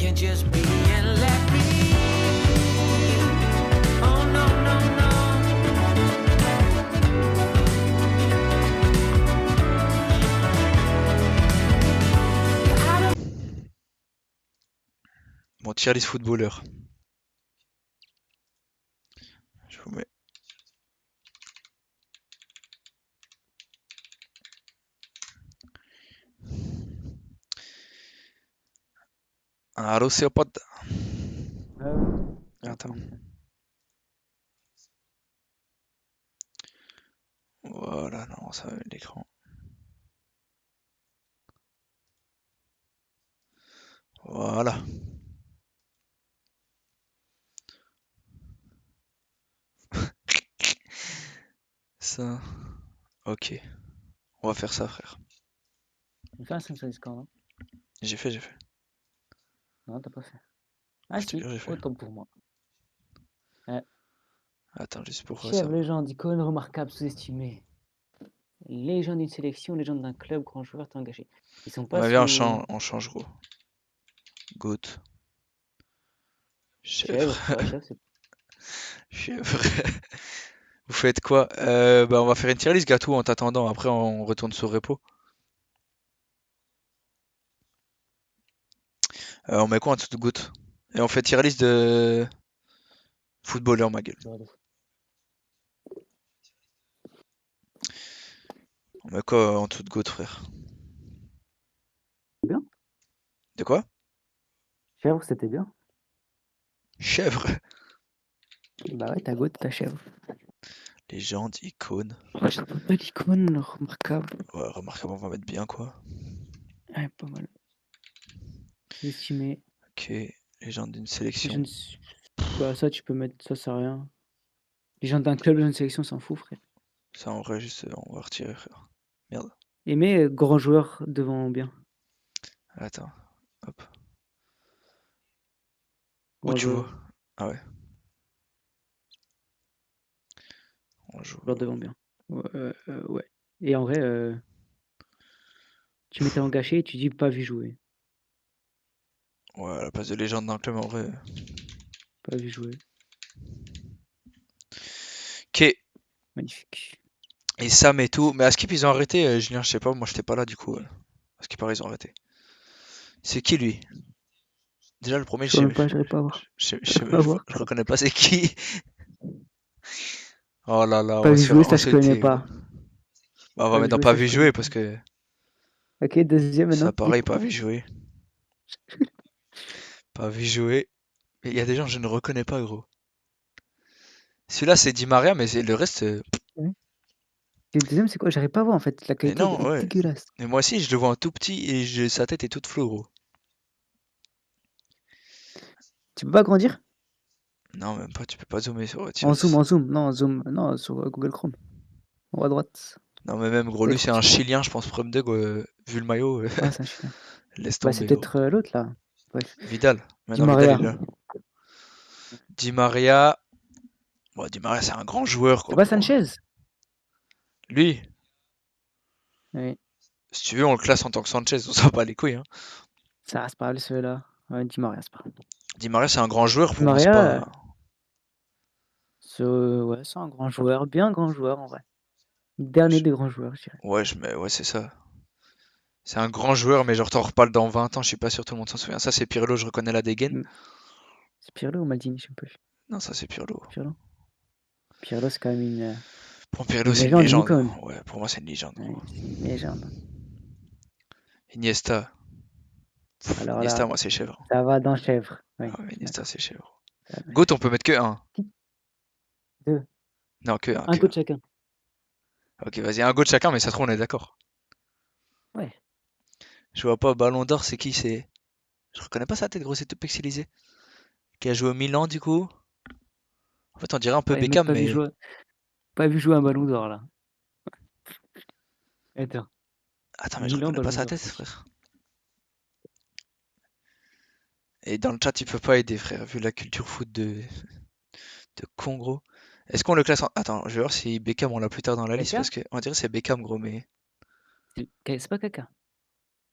can just be and let me. Oh no, no, no. Bon, tier list footballeur. Je vous mets. Un océopode. Attends. Voilà, non, ça va l'écran. Voilà. Ça. Ok. On va faire ça, frère. On fait un 5 score, non? J'ai fait. Non, t'as pas fait. Ah Je te si, jure, j'ai fait. autant pour moi. Attends, juste pour ça. Chèvre, légende, icône remarquable, sous-estimé. Légende d'une sélection, légende d'un club, grand joueur, t'es engagé. Ils sont pas Ouais, viens, on change gros. Goat. Chèvre. Chèvre, ouais, chèvre, c'est... Chèvre. Vous faites quoi? Bah, on va faire une tier list, Gatou, en t'attendant. Après, on retourne sur repo. On met quoi en dessous de Goat? Et on fait tier list de footballeur, ma gueule. On met quoi en dessous de Goat, frère? Bien. De quoi? Chèvre, c'était bien. Chèvre. Bah ouais, t'as goût, t'as chèvre. Légende, icône. Ouais, je trouve pas l'icône remarquable. Ouais, remarquable, on va mettre bien, quoi. Ouais, pas mal. Sous-estimé. Ok. Légende d'une Je sélection. ne sais- Bah ça, tu peux mettre, ça sert à rien. Légende d'un club, légende de sélection, s'en fout, frère. Ça, en vrai, juste, on va retirer, frère. Merde. Et mets grand joueur devant bien. Attends. Hop. Où Grand tu vois? joueur, Ah ouais. On joue. joueur devant bien. Ouais. Et en vrai, tu mettais en gâché et tu dis pas vu jouer. Ouais, à la place de légende d'un club, en vrai. Pas vu jouer. Ok. Magnifique. Et Sam et tout. Mais à Skip, ils ont arrêté, Julien, je sais pas, moi j'étais pas là du coup. À Skip, pareil, ils ont arrêté. C'est qui lui? Déjà, le premier, Je vois même pas, j'arrive pas à voir. J'arrive pas à voir. je reconnais pas c'est qui. Oh là là, on Pas va vu se faire jouer, ça je connais insulter, gros. pas. Bah, on va Pas vu mettre dans jouer, pas ça je vu connais jouer pas. parce que Ok, deuxième ça maintenant. pareil, pas vu jouer. Pas vu jouer. Mais il y a des gens que je ne reconnais pas, gros. Celui-là, c'est Di Maria, mais le reste. Ouais. Et le deuxième, c'est quoi? J'arrive pas à voir en fait. La Mais qualité, non, elle est ouais. dégueulasse. Mais moi aussi, je le vois en tout petit et sa tête est toute floue, gros. Tu peux pas grandir? Non, même pas, tu peux pas zoomer sur En zoom, Thierry. en zoom. Non, en zoom. Non, sur Google Chrome. En haut à droite. Non, mais même, gros, Elle est lui, trop c'est un petite. Chilien, je pense, Prem Dog, vu le maillot, Ouais, c'est un chien. laisse Bah, c'est tomber, gros. peut-être l'autre là. Bref. Vidal. Di Maintenant, Vidal, Maria. il est là. Di Maria. Bon, Di Maria, c'est un grand joueur, C'est quoi, pas pour moi. Sanchez? Lui, Oui. si tu veux, on le classe en tant que Sanchez, on s'en bat les couilles, hein. Ça reste pas mal celui-là. Ouais, Di Maria, c'est pas grave. Di Maria, c'est un grand joueur, Di pour moi, c'est Maria, pas. ouais, c'est un grand joueur. Bien grand joueur en vrai. Dernier des grands joueurs, je dirais. Ouais, ouais, c'est ça. C'est un grand joueur, mais genre, t'en reparles dans 20 ans, je suis pas sûr tout le monde s'en souvient. Ça, c'est Pirlo, je reconnais la dégaine. Mm. C'est Pirlo ou Maldini, je sais pas. Non, ça, c'est Pirlo. Pirlo. Pirlo, c'est quand même Pour Pirlo, une c'est une légende, une légende. icône. Ouais, pour moi, c'est une légende, Ouais, gros. c'est une légende. Iniesta. Alors Iniesta, là, moi, c'est chèvre. ça va dans chèvre. Oui, Ah ouais, Iniesta, d'accord. c'est chèvre. Ça va dans Goat, on chèvre. peut mettre que un. Deux. Non, que un, Un que goût un. de chacun. Ok, vas-y, un goat chacun, mais ça se trouve, on est d'accord. Ouais. Je vois pas, Ballon d'Or, c'est qui? C'est. Je reconnais pas sa tête, gros, c'est tout pixelisé. Qui a joué au Milan, du coup. En fait, on dirait un peu Ouais, mec, Beckham, mais. pas vu jouer un ballon d'or là. Attends. Attends, mais je Milan, reconnais pas ballon sa d'or, tête, c'est qui? frère. Et dans le chat, il peut pas aider, frère, vu la culture foot de con, gros. Est-ce qu'on le classe en. Attends, je vais voir si Beckham on l'a plus tard dans la liste, Kaka? parce que on dirait que c'est Beckham, gros, mais. C'est pas Kaka.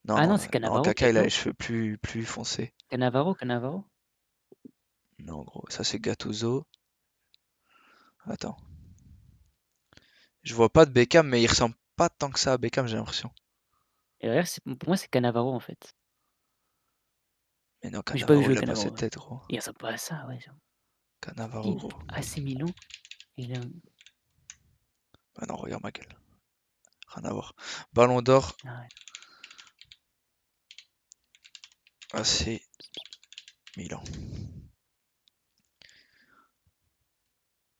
Non, Ah non, non, c'est non, Cannavaro Kaka, peut-être, il a les non? cheveux plus foncés. Cannavaro? Non, gros, ça c'est Gattuso. Attends. Je vois pas de Beckham, mais il ressemble pas tant que ça à Beckham, j'ai l'impression. Et regarde, pour moi, c'est Cannavaro en fait. Mais non, Mais j'ai pas vu Cannavaro, il jouer a pas Cannavaro. cette Ouais. tête, gros. Il ressemble pas à ça, ouais. Cannavaro, Il gros. AC Milan. Il a... Bah non, regarde ma gueule. Rien à voir. Ballon d'or, Ah ouais. AC Milan.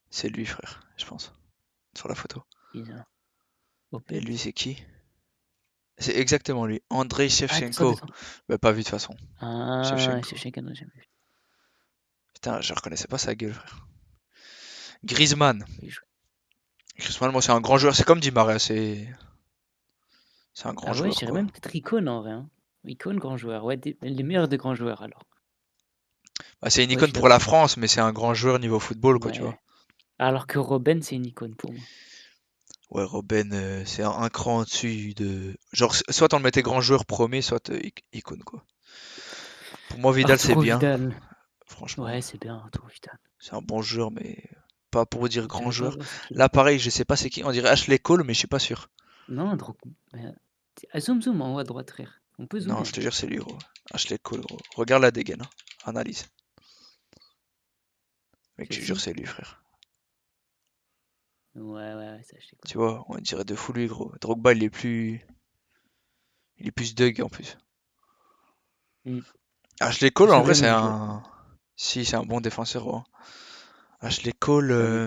C'est lui, frère, je pense, sur la photo. Bizarre. Et Oped. lui, c'est qui? C'est exactement lui. Andrei Ah, descends, Shevchenko. descends. Bah, pas vu de toute façon. Ah, Shevchenko. c'est chacun n'a jamais vu. Putain, je reconnaissais pas sa gueule, frère. Griezmann. Il joue. Griezmann, moi, c'est un grand joueur. C'est comme Di Maria, c'est un grand Ah ouais, je joueur, dirais quoi. même peut-être Icône en vrai. Hein. Icône, grand joueur. Ouais, les meilleurs des grands joueurs alors. Bah, c'est une Ouais, je icône suis pour la d'accord. France, mais c'est un grand joueur niveau football, quoi, tu vois. Ouais. Alors que Robben, c'est une icône pour moi. Ouais, Robben, c'est un cran au-dessus de. Genre, soit on le mettait grand joueur premier, soit icône, quoi. Pour moi, Vidal, c'est Arturo bien, Vidal. franchement. Ouais, c'est bien, Arturo Vidal. C'est un bon joueur, mais pas pour dire Je grand veux pas joueur. voir c'est qui là. Là, pareil, je sais pas c'est qui. On dirait Ashley Cole, mais je suis pas sûr. Non, zoom en haut à droite, frère. On peut Non, zoomer. je te jure, c'est lui, gros. Ashley Cole, gros. Regarde la dégaine, hein. Analyse. Mec, je te jure, Celle-ci? c'est lui, frère. Ouais, ça je sais quoi. Tu vois, on dirait de fou lui, gros. Drogba, il est plus Doug en plus. Hmm. Ashley Je Cole, en sais vrai, jamais c'est il jouait. un. Si, c'est un bon défenseur, gros. Ashley Cole, Bah oui.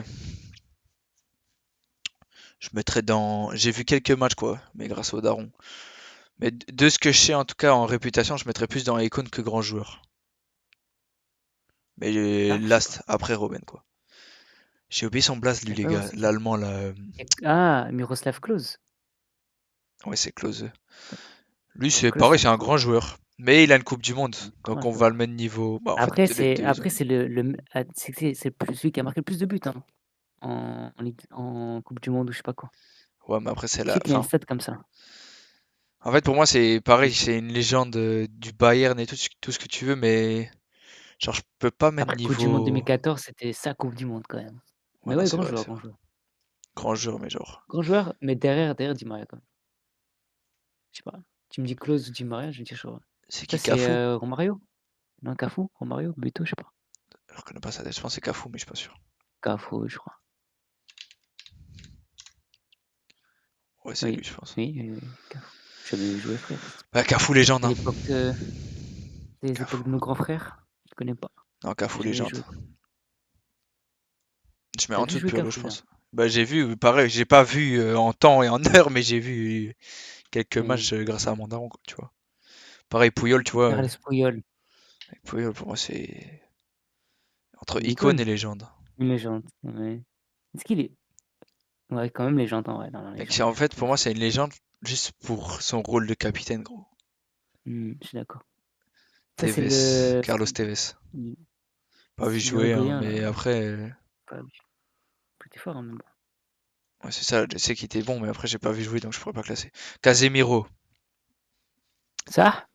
je mettrais dans. J'ai vu quelques matchs, quoi, mais grâce au daron. Mais de ce que je sais, en tout cas, en réputation, je mettrais plus dans icône que grand joueur. Mais Ah, je sais pas. last, après Robben, quoi. J'ai oublié son blast, Je lui, savais les pas voir gars. c'est qui. L'allemand, là. Ah, Miroslav Klose. Ouais, c'est Klose. Lui, c'est Klose, pareil, c'est un c'est un grand grand joueur. joueur. Mais il a une Coupe du Monde. Un Donc grand on va le joueur. même niveau. Bah, en fait, Après, les deux, ils ont. c'est celui qui a marqué le plus de buts hein, en Coupe du Monde ou je sais pas quoi. Ouais, mais après, c'est Je la. sais qu'il y a une Enfin, stat comme ça. en fait, pour moi, c'est pareil. Mais C'est une légende du Bayern et tout ce que tu veux. Mais genre, je peux pas mettre après, Coupe du Monde niveau. 2014, c'était sa Coupe du Monde quand même. Ouais, Mais non, ouais, c'est grand vrai, joueur, c'est grand vrai. joueur. Grand joueur, mais genre. Grand joueur, mais derrière Di Maria quand même. Je sais pas. Tu me dis Klose ou Di Maria, je vais dire chaud. C'est Ça, qui c'est Cafu? Romario? Non, Cafu? Romario? Beto, je sais pas. Je reconnais pas sa tête. Je pense que c'est Cafu, mais je suis pas sûr. Cafu, je crois. Ouais, c'est lui, Oui, je pense. oui, Cafu. J'avais vu jouer, frère. Bah, Cafu, légende, C'est hein. les époques Cafu. de nos grands frères. Je connais pas. Non, Cafu, J'ai jamais légende. joué, quoi. Je mets T'as en vu dessous de jouer Pirlo, Cafu, je là? pense. Bah, j'ai vu, pareil, j'ai pas vu en temps et en heure, mais j'ai vu quelques Oui. matchs grâce à mon daron, quoi, tu vois. Pareil, Puyol, tu vois. Carles Puyol. Puyol, pour moi, c'est entre Une icône et icône. légende. Une légende. Ouais. Est-ce qu'il est. Ouais, quand même légende en vrai, dans la Mec, légende. en Je suis fait, pour moi, d'accord. c'est une légende juste pour son rôle de capitaine, gros. Je suis d'accord. Ça, c'est Tevez, le. Carlos Tevez. Pas vu C'est jouer, hein, l'Uruguayen, là. mais après, Pas vu. Plus fort, hein, mais bon. ouais, c'est ça, je sais qu'il était bon, mais après, j'ai pas vu jouer, donc je pourrais pas classer. Casemiro, Ça,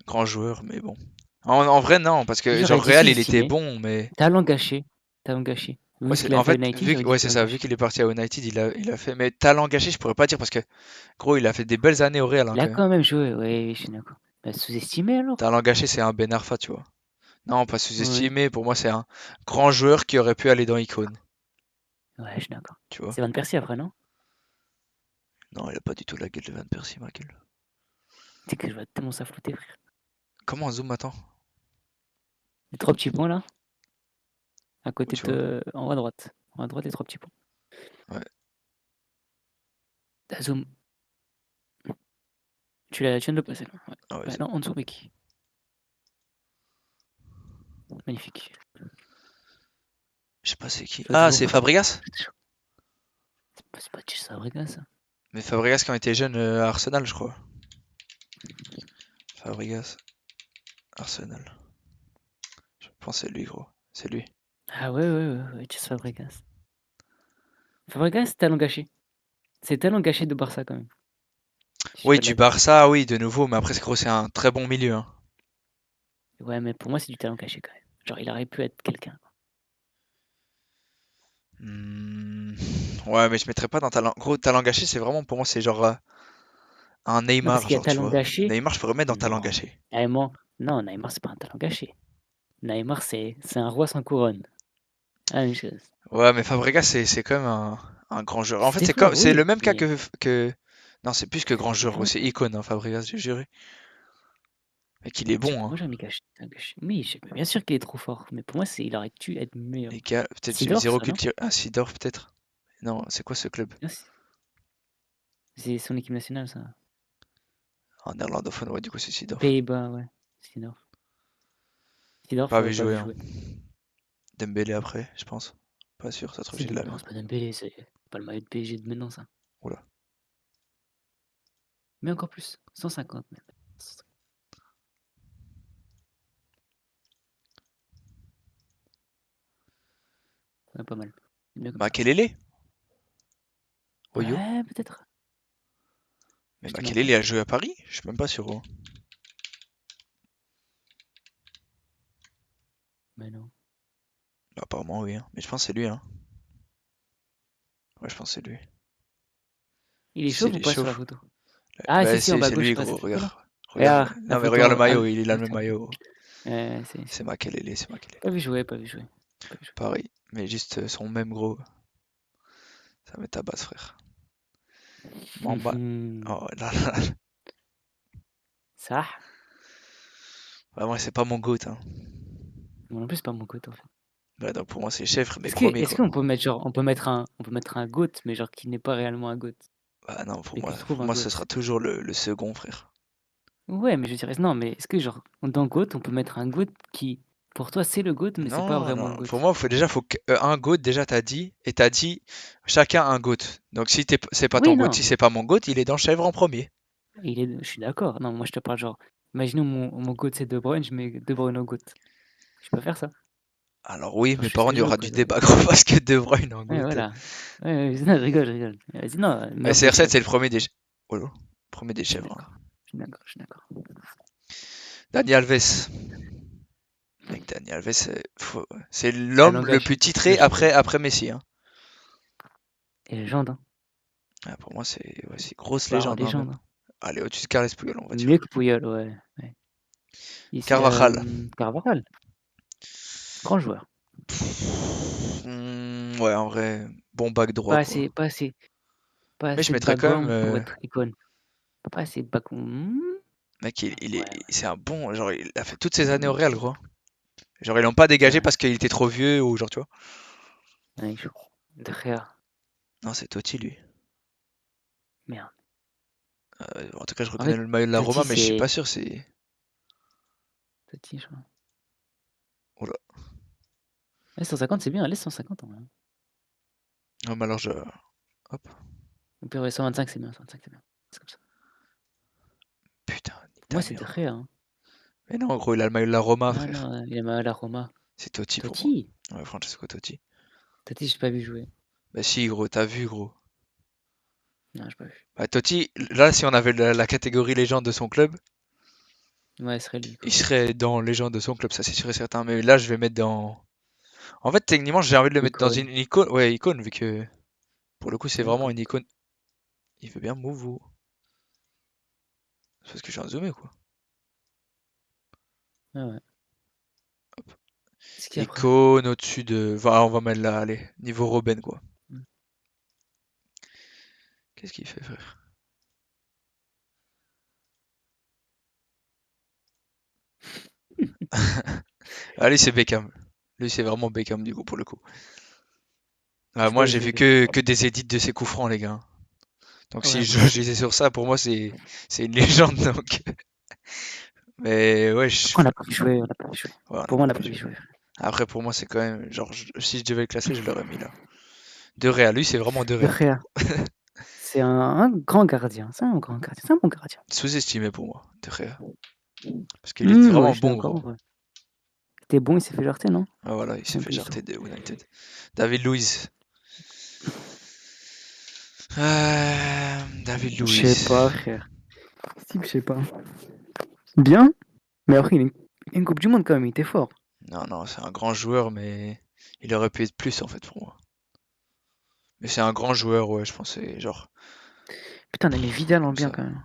grand joueur, mais bon. En vrai, non, parce que j'aurais genre dit Real, il était sous-estimé. bon, mais Talent gâché. Talent gâché. ouais, Vu ce qu'il a en fait à fait, United, j'aurais dit ouais, c'est talent ça, vu gâché. qu'il est parti à United, il a fait, mais talent gâché, je pourrais pas dire parce que gros, il a fait des belles années au Real, hein, Il quand a même. quand même joué, oui, je suis d'accord. Bah, sous-estimé alors? Talent gâché, c'est un Ben Arfa, tu vois. Non, pas Oui. sous-estimé, pour moi, c'est un grand joueur qui aurait pu aller dans Icône, Ouais, je suis d'accord. tu vois. C'est Van Persie après, non? Non, il a pas du tout la gueule de Van Persie, ma gueule. Tu sais que je vais tellement s'affronter, frère. Comment on zoom, attends? Les trois petits points là, à Où côté tu vois? de. En haut à droite. En haut à droite, les trois petits points. Ouais. Ah, zoom. Tu viens de le passer là. Ouais. Ah ouais, Ouais, c'est non, bon. en dessous, mec. Magnifique. Je sais pas c'est qui. Je vois Ah, toujours c'est pas. Fabregas? C'est pas Chelsea Fabregas, ça. Mais Fabregas quand il était jeune à Arsenal, je crois. Fabregas, Arsenal. Je pense que c'est lui, gros. C'est lui. Ah ouais, Chelsea Fabregas. Fabregas, c'est talent gâché. C'est talent gâché de Barça quand même. Je dis Oui, pas de du la bêtises. Barça, oui, de nouveau, mais après, gros, c'est un très bon milieu, hein. Ouais, mais pour moi, c'est du talent caché quand même. Genre, il aurait pu être quelqu'un. Hmm, Ouais, mais je mettrais pas dans talent. Gros, talent gâché, c'est vraiment pour moi, c'est genre un Non, parce Neymar, qu'il y a genre, tu talent vois. gâché. Neymar, je pourrais mettre dans talent Non. gâché. Neymar, non, Neymar, c'est pas un talent gâché. Neymar, c'est un roi sans couronne. La même chose. Ouais, mais Fabregas, c'est quand même un grand joueur. En fait, C'était fort, c'est le oui, même cas mais que... Non, c'est plus que grand joueur, gros, pour moi, c'est icône, hein, Fabregas, j'ai juré. Mais qu'il est j'ai bon, pour hein. moi jamais gâché. Oui, bien sûr qu'il est trop fort, mais pour moi, il aurait dû être meilleur. Les gars, peut-être j'ai Sidorf, zéro ça, non? culture. Ah, Sidorf, peut-être. Non, c'est quoi ce club? Ah, c'est son équipe nationale, ça. En néerlandophone, ouais, du coup, c'est Sidorf. Pays-Bas, ouais. Sidorf. Sidorf Pas vu aurait pas jouer, vu hein. jouer. Dembélé après, je pense. Pas sûr, ça se trouve, C'est j'ai de la non, merde. c'est pas Dembélé, c'est pas le maillot de PSG de maintenant, ça. Oula. Mais encore plus, 150 même. Ouais, pas mal. C'est bien comme ça. Makelele? Oyo? Ouais, peut-être. Mais Je te Makelele mentirais. il a joué à Paris? Je suis même pas sûr, gros. Mais non. Bah, apparemment, oui, hein. Mais je pense que c'est lui, hein. Ouais, je pense que c'est lui. Il est chauve S'il ou est pas sur la chauve. photo? Ah, Bah, si, en bas à c'est gauche, lui, pas gros, cette photo regarde. là? Regarde. Regarde, la Non, mais photo regarde le à maillot, il a le même tiens. maillot. C'est C'est Makelele, c'est Makelele. pas vu jouer, pas vu jouer. Pas vu jouer. Pareil. Mais juste son même gros. Ça met ta base, frère. Mamba. Oh là là. Ça? Bah, moi, c'est pas mon goat, hein. Moi non plus, c'est pas mon goat en fait. Bah, donc pour moi, c'est Chèvre, mais Est-ce que premier, est-ce quoi. qu'on peut mettre genre on peut mettre un goat, mais genre qui n'est pas réellement un goat Bah, non, et que je trouve pour un moi, goat? ce sera toujours le second, frère. Ouais, mais je dirais non, mais est-ce que genre dans goat, on peut mettre un goat qui pour toi c'est le goat, mais c'est pas Non, vraiment non. le goat? Pour moi, faut que, un GOAT, déjà, t'as dit, et t'as dit chacun un GOAT. Donc, si c'est pas ton Oui, GOAT, non, si c'est pas mon GOAT, il est dans Chèvre en premier. je suis d'accord. Non, moi je te parle genre, imaginons mon goat c'est De Bruyne, je mets De Bruyne au goat. Je peux faire ça. Alors, oui, Genre, mais je fais par ce contre, que il y je veux aura du quoi. débat, gros, parce que De Bruyne en Ouais, GOAT. voilà. Ouais, non, je rigole. Vas-y, non, Mais meilleur goat CR7, chef. c'est le premier des. Oh là, premier des Je suis chèvres, hein. d'accord. Je suis d'accord, je suis d'accord. Dani Alves. Mec, Dani Alves, c'est Talent l'homme le plus gâché, titré gâché pour lui. après Messi, hein. Et légende, hein. Ah, pour moi, c'est grosse Bah, en légende, hein, même. légende, hein. Allez, au-dessus de Carles Puyol, on va Mieux dire. que Puyol, ouais. Ouais. Carvajal. Carvajal, grand joueur. Ouais, en vrai, bon bac droit, Pas quoi. assez, pas assez, pas Mais je assez de mettrais quand même. background pour être icône. Pas assez de background. Mec, Ouais, c'est un bon. Genre, il a fait toutes ces années au Real, gros. Genre, ils l'ont pas dégagé ouais. parce qu'il était trop vieux ou genre, tu vois. Ouais, chaud. De Gea. Non, c'est Totti, lui. Merde. En tout cas, je En reconnais fait, le maillot de la Totti, Roma, mais je suis c'est. pas sûr, c'est. Totti, je crois. Oula. Ouais, 150, c'est bien. Laisse 150 en vrai. Non, mais alors, hop. Au pire, ouais, 125, c'est bien. 125, c'est bien. C'est comme ça. Putain, Pour moi, c'est De Nitamir. Gea, hein. Mais non, gros, il a le maillot de la Roma, Non, frère. non, il est mal à la Roma. C'est Totti pour moi. Totti? Ouais, Francesco Totti. Totti, j'ai pas vu jouer. Bah, si, gros, t'as vu, gros. Non, j'ai pas vu. Bah, Totti, là, si on avait la catégorie légende de son club, Ouais, ce serait lui, il quoi. serait dans légende de son club, ça c'est sûr et certain. Mais là, je vais mettre dans. En fait, techniquement, j'ai envie de le mettre dans Icône. une icône. Ouais, icône, vu que pour le coup, c'est Ouais, vraiment icône. une icône. Il veut bien move ou. C'est parce que je suis en zoomé, quoi. Ah ouais. Ce qu'il y a après. Icône au-dessus de. On va mettre là, allez, niveau Robben, quoi. Hmm. Qu'est-ce qu'il fait, frère? Allez, c'est Beckham. Lui, c'est vraiment Beckham, du coup, pour le coup. Ah, J'ai moi, pas vu j'ai jouer vu Beckham. que des edits de ses coups francs, les gars. Donc, Ouais, si moi je aussi. disais sur ça, pour moi, c'est une légende, donc. Mais ouais, Après, on n'a pas vu jouer. On n'a pas vu jouer. ouais, on Pour n'a moi, on pas n'a vu pas vu jouer. jouer. Après, pour moi, c'est quand même. Genre, si je devais le classer, je l'aurais mis là. De Réal, lui, c'est vraiment de De Réal pour Gea. moi. C'est un grand gardien. C'est un grand gardien. C'est un bon gardien. Sous-estimé pour moi, de Réal. Parce qu'il était Ouais, vraiment je suis bon, d'accord. gros. Ouais. Il était bon, il s'est fait jarter, non? Ah, voilà, il s'est Un fait peu jarter histoire. de United. David Luiz. David Je sais Luiz. pas, frère. Steve, je sais pas. Bien, mais après, il a une Coupe du Monde quand même, il était fort. Non, non, c'est un grand joueur, mais il aurait pu être plus en fait pour moi. Mais c'est un grand joueur, ouais, je pensais, genre, Putain, on a mis Vidal en comme bien ça. quand même.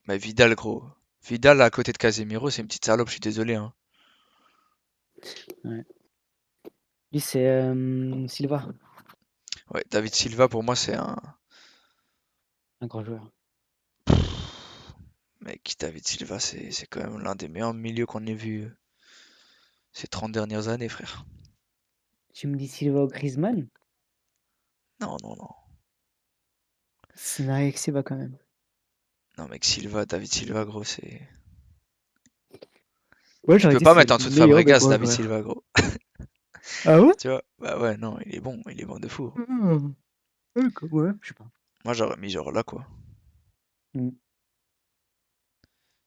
Mais Vidal, gros. Vidal à côté de Casemiro, c'est une petite salope, je suis désolé, hein. Ouais. Lui, c'est Silva, Ouais, David Silva, pour moi, c'est un grand joueur. Mec, David Silva, c'est quand même l'un des meilleurs milieux qu'on ait vu ces 30 dernières années, frère. Tu me dis Silva ou Griezmann? Non, non, non. C'est avec Silva quand même. Non, mec, Silva, David Silva, gros, c'est. Ouais, Tu j'aurais peux dit pas c'est mettre le en dessous de meilleur des Fabregas, grands David joueurs. Silva, gros. Ah ouais? Tu vois? Bah ouais, non, il est bon de fou. Ouais, je sais pas. Moi, j'aurais mis genre là, quoi. Mm.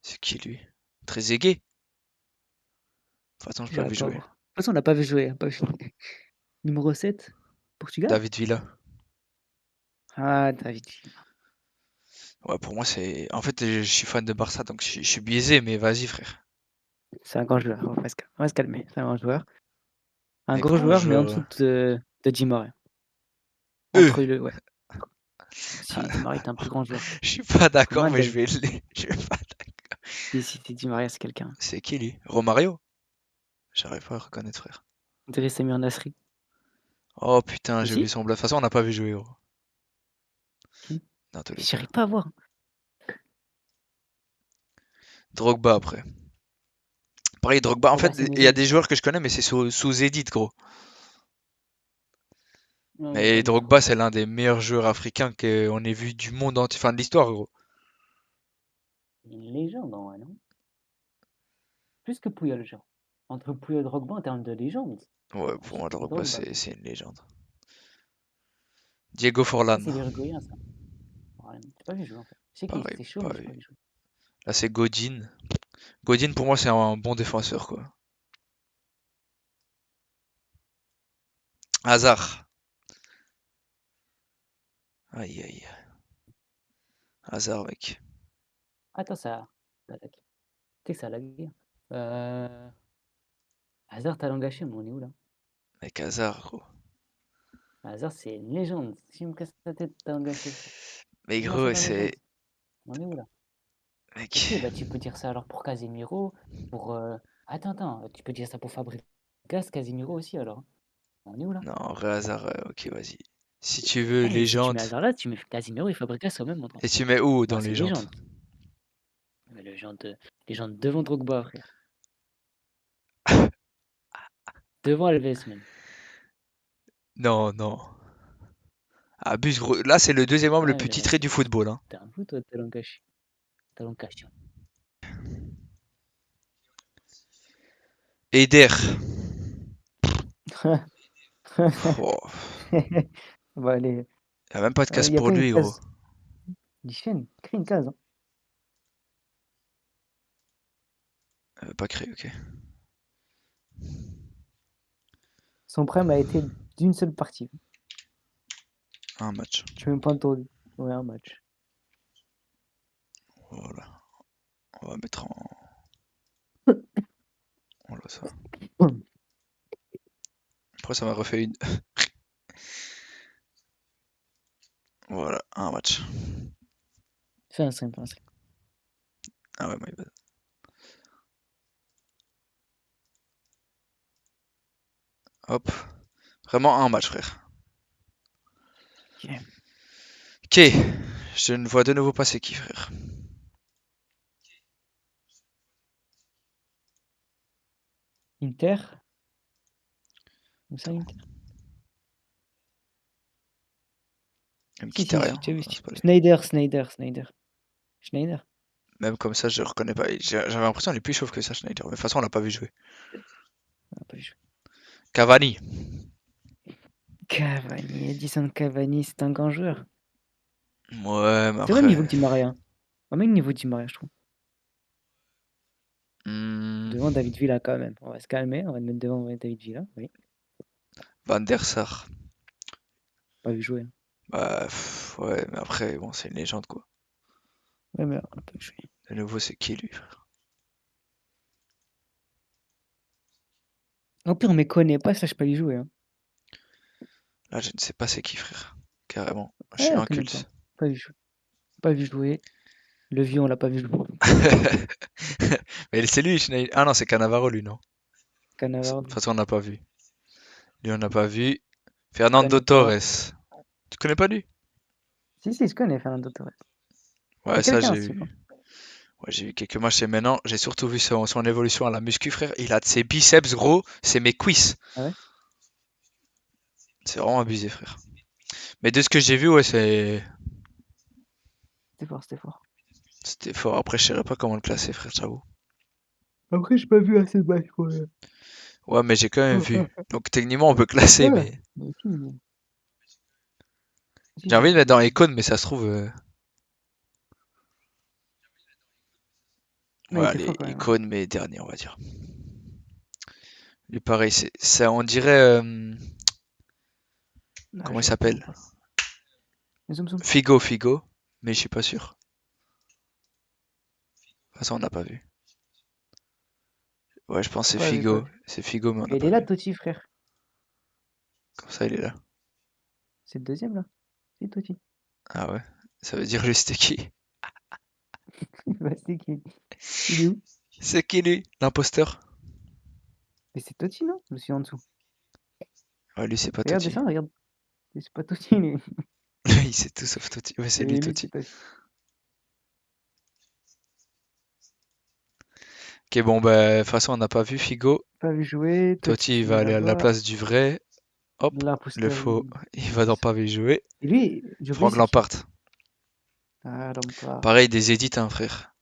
C'est qui lui? Trezeguet? De toute façon, j'ai pas J'arrive vu pas à jouer. voir. De toute façon, on l'a pas vu jouer. Pas vu. Numéro 7, Portugal? David Villa. Ah, David Villa. Ouais, pour moi, c'est. En fait, je suis fan de Barça, donc je suis biaisé, mais vas-y, frère. C'est un grand joueur. On va se calmer. C'est un grand joueur. Un Mais gros grand joueur, mais en joueur. dessous de Di Maria. Euh, Entre le, ouais. Si, Di Maria est un plus grand joueur. je suis pas Pour d'accord, moi, mais je vais. Je vais pas. Si Di Maria, c'est quelqu'un. C'est qui lui? Romario? J'arrive pas à reconnaître, frère. On dirait Samir Nasri. Oh putain, j'ai oublié Aussi? son bluff. De toute façon, on n'a pas vu jouer, gros. Qui? Dans tous les cas. J'arrive pas à voir. Drogba après. Pareil, Drogba. En Drogba, fait, c'est une il y a légende. des joueurs que je connais, mais c'est sous Edit, gros. Non, je Mais connais Drogba, Drogba. c'est l'un des meilleurs joueurs africains qu'on ait vu du monde entier, enfin de l'histoire, gros. Une légende, en vrai, non? Plus que Puyol, genre. Entre Puyol et Drogba, en termes de légende, Ouais, moi, pour je moi, dirais Drogba, Drogba. c'est une légende. Diego Ça, Forlan. c'est l'Uruguayen, ça. Ouais, j'ai pas vu jouer, en fait. Je sais qu'il Pareil, était chaud, mais j'ai pas pareil. vu jouer. Là, c'est Godin. Godin, pour moi, c'est un bon défenseur, quoi. Hazard. Aïe, aïe. Hazard, mec. Attends, ça lag. Tu sais que ça a lagué. Euh... Hazard, talent gâché, mais on est où, là? Mec, Hazard, gros. Hazard, c'est une légende. Si je me casse la tête, talent gâché, frère. Mais Comment ça, gros, dans légende? c'est. On est où, là? Ok, Mec. bah tu peux dire ça alors pour Casemiro, pour... Attends, tu peux dire ça pour Fabregas, Casemiro aussi, alors. On est où, là? Non, en vrai, Hazard, ok, vas-y. Si tu veux Eh, si tu légende. mets Hazard là, tu mets Casemiro et Fabregas au même endroit. Et tu mets où dans Non, c'est légende? légende. Mais légende devant Drogba, frère. Devant Alves, même. Non, non. Abuse, gros. Là, c'est le deuxième homme le Ouais, plus légende. titré du football, hein. T'es un fou, toi, talent caché. Talent caché. Eder. Oh, Bon, allez, y a même pas de casse il y a pour pas une lui, gros. case. Dichen, crée une case. Hein. Pas créé, ok. Son prime a été d'une seule partie. Un match. Je suis même pas entendu. Ouais, un match. Voilà. On va mettre en. Voilà, ça. Après, ça m'a refait une. Voilà, un match. Fais un stream, fais un stream. Ah ouais, my bad. Hop. Vraiment un match, frère. Ok. Ok. Je ne vois de nouveau pas c'est qui, frère. Inter. Où ça, Inter? Si, si, Mkhitaryan. j'ai déjà vu. Non, c'est pas lui. Schneider. Même comme ça, je le reconnais pas. J'avais l'impression qu'il est plus chauve que ça, Schneider. Mais de toute façon, on l'a pas vu jouer. Ah, pas vu. Cavani. Cavani, Edison Cavani, c'est un grand joueur. Ouais, mais C'est au même niveau après. que Di Maria. Au même niveau que Di Maria, je trouve. hmm, Devant David Villa, quand même. On va se calmer, on va le mettre devant David Villa. Oui, Van der Sar. pas vu jouer. Hein. Bah, ouais, mais après, bon, c'est une légende, quoi. Ouais, mais on a pas vu jouer. De nouveau, c'est qui lui? Au pire, on me connaît pas, ça, je peux y jouer. Hein. Là, je ne sais pas c'est qui, frère. Carrément. Je suis Ouais, on connaît pas. inculte. Pas vu jouer. Pas vu jouer. Le vieux, on l'a pas vu jouer. Mais c'est lui, Schneider. Ah non, c'est Cannavaro, lui, non? De Cannavaro, toute façon, on n'a pas vu. Lui, on n'a pas vu. Fernando connais pas. Torres. Tu connais pas lui? Si, je connais Fernando Torres. Ouais, C'est ça, quelqu'un j'ai aussi, non? vu. Ouais, j'ai vu quelques matchs et maintenant, j'ai surtout vu son évolution à la muscu, frère. Il a de ses biceps, gros. C'est mes cuisses. Ah ouais? C'est vraiment abusé, frère. Mais de ce que j'ai vu, ouais, C'était fort. c'était fort. Après, je saurais pas comment le classer, frère, j'avoue. Après, j'ai pas vu assez de matchs pour Ouais, mais j'ai quand même vu. Donc, techniquement, on peut classer, Ouais, mais mais si, j'ai envie j'ai de mettre dans vu. Icon, mais ça se trouve. Non, il Ouais, était allez, fort quand même. Hein. Icon, mais dernier, on va dire. Lui, pareil, ça, on dirait. Ah, Comment il je vois vraiment s'appelle? pas. Mais zoom. Figo, mais je suis pas sûr. De toute façon, on n'a pas vu. Ouais, je pense que c'est Pas Figo. vu. C'est Figo, mais on n'a Mais il pas est là, vu. Totti, frère. Comme ça, il est là. C'est le deuxième, là. C'est Totti. Ah ouais. Ça veut dire lui, c'était qui? Bah, c'est qui? Il est où? C'est qui lui? L'imposteur? Mais c'est Totti, non? Je suis en dessous. Ouais, lui, c'est pas Regarde, Totti. descends, regarde. Mais c'est pas Totti, lui. Lui, c'est tout sauf Totti. Ouais, c'est lui, Et lui, Totti. c'est Totti. Ok, bon, bah, de toute façon, on n'a pas vu Figo. Pas vu jouer. Totti, Totti, il tu va mets aller à la là-bas. place du vrai. Hop, le L'imposteur, faux. Il va c'est dans ça. pas vu jouer. Et lui, j'ai oublié Franck c'est qui. Lampard. Ah, Lampard. Pareil, des édits, hein, frère.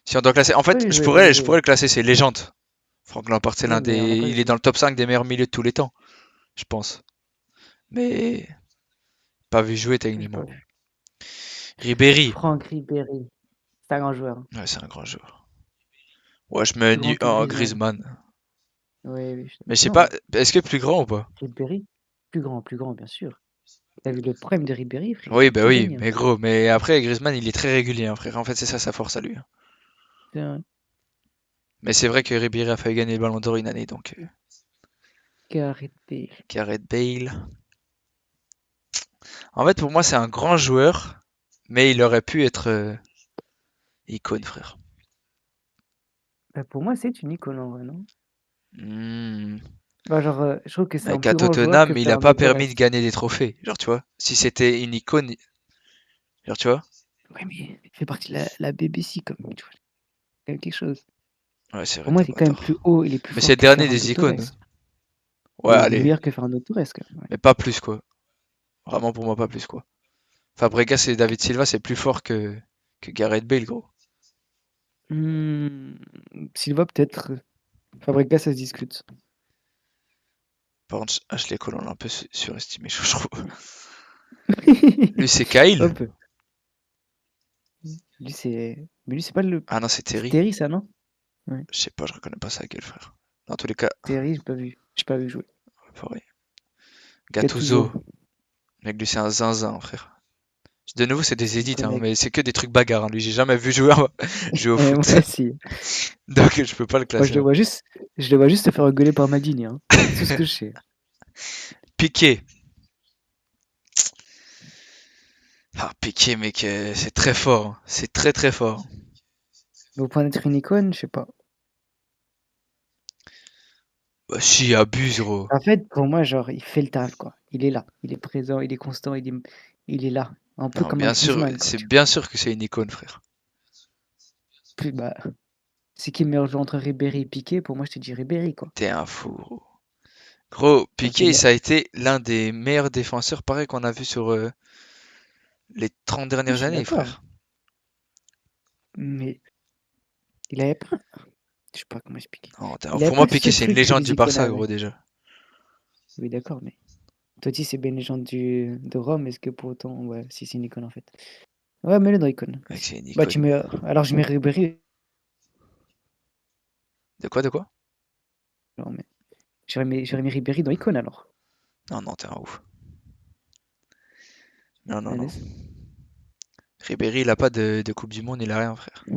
Si on doit classer. En Pas fait, vu je jouer, pas vu pourrais, je jouer. pourrais le classer, c'est légende. Franck Lampard, c'est Ouais, l'un mais on des. l'a pas vu Il est jouer. dans le top 5 des meilleurs milieux de tous les temps, je pense. Mais pas vu jouer J'ai pas techniquement. vu. Ribéry. Franck Ribéry. C'est un grand joueur. Hein. Ouais, c'est un grand joueur. Ouais, je mets Plus grand que oh, Griezmann. Griezmann. Oui. Mais je sais pas, Non, est-ce que plus grand ou pas? Ribéry. Plus grand, bien sûr. T'as vu le prime de Ribéry, frère, il Oui, a bah tout oui, gagné. Hein. mais gros. Mais après, Griezmann, il est très régulier, hein, frère. En fait, c'est ça sa force à lui. Hein. Putain, Mais c'est vrai que Ribéry a failli gagner le Ballon d'Or une année, donc. Gareth Bale. Gareth Bale. En fait, pour moi, c'est un grand joueur, mais il aurait pu être icône, frère. Bah, pour moi, c'est une icône en vrai, non? Hmm. Bah, genre, je trouve que c'est un Mec, à plus grand joueur que Tottenham, il a pas Fernando permis de Torres. gagner des trophées. Genre, tu vois. Si c'était une icône, genre, tu vois. Ouais, mais il fait partie de la BBC, comme, tu vois, quand même quelque chose. Ouais, c'est vrai, Pour moi, t'as il est pas quand même tort. plus haut, il est plus Mais c'est fort le que dernier Fernando des icônes. Torres. Ouais, Mais il est allez. meilleur que Fernando Torres, quand même. Ouais. Mais pas plus, quoi. Vraiment, pour moi, pas plus, quoi. Fabregas et David Silva, c'est plus fort que Gareth Bale, gros. Hmm, Silva, peut-être. Fabregas, ça se discute. Par contre, Ashley Cole, on l'a un peu surestimé, je trouve. Lui, c'est Kyle. Hop. Mais lui, c'est pas le. Ah non, c'est C'est Terry. Terry, ça, non? Ouais. Je sais pas, je reconnais pas sa gueule, frère. Dans tous les cas, Terry, j'ai pas vu. J'ai pas vu jouer. pareil. Gattuso. Gattuso. Mec, lui, c'est un zinzin, frère. De nouveau, c'est des C'est édits, quoi, hein, mec? mais c'est que des trucs bagarres. Hein. Lui, j'ai jamais vu jouer, jouer au foot. Moi, si. Donc, je peux pas le Moi, classer. Hein. je le vois juste se faire engueuler par Maldini. Hein. C'est tout ce que je sais. Piqué. Ah, Piqué, mec, c'est très fort. Hein. C'est très très fort. Mais au point d'être une icône, je sais pas. Bah, si, abuse, gros. En fait, pour moi, genre, il fait le taf, quoi. Il est là. Il est présent, il est constant, il est là. Un peu Non, comme un bien sûr, Griezmann, quoi. c'est Tu bien sûr que c'est une icône, frère. vois. Bah, c'est qui le meilleur joueur entre Ribéry et Piqué? Pour moi, je te dis Ribéry, quoi. T'es un fou, gros. Gros, Ok, Piqué, ça a été l'un des meilleurs défenseurs, pareil, qu'on a vu sur les 30 oui, je dernières suis années, d'accord. frère. Mais il avait pas. Je sais pas comment expliquer. Non, Il avait pour moi, pas ce Piqué, c'est une truc que légende les du icônes Barça, avaient. gros, déjà. Oui, d'accord, mais. Totti, c'est bien une légende de Rome. Est-ce que pour autant. Ouais, si, c'est une icône, en fait. Ouais, mets-le dans icône. Mec, Vas-y. c'est une Bah, icône. tu mets. Alors, je mets Ribéry. De quoi? Alors, mais... j'aurais mis Ribéry dans icône, alors. Non, non, t'es un ouf. Non, non, non. Allez. Ribéry, il a pas de Coupe du Monde, il a rien, frère.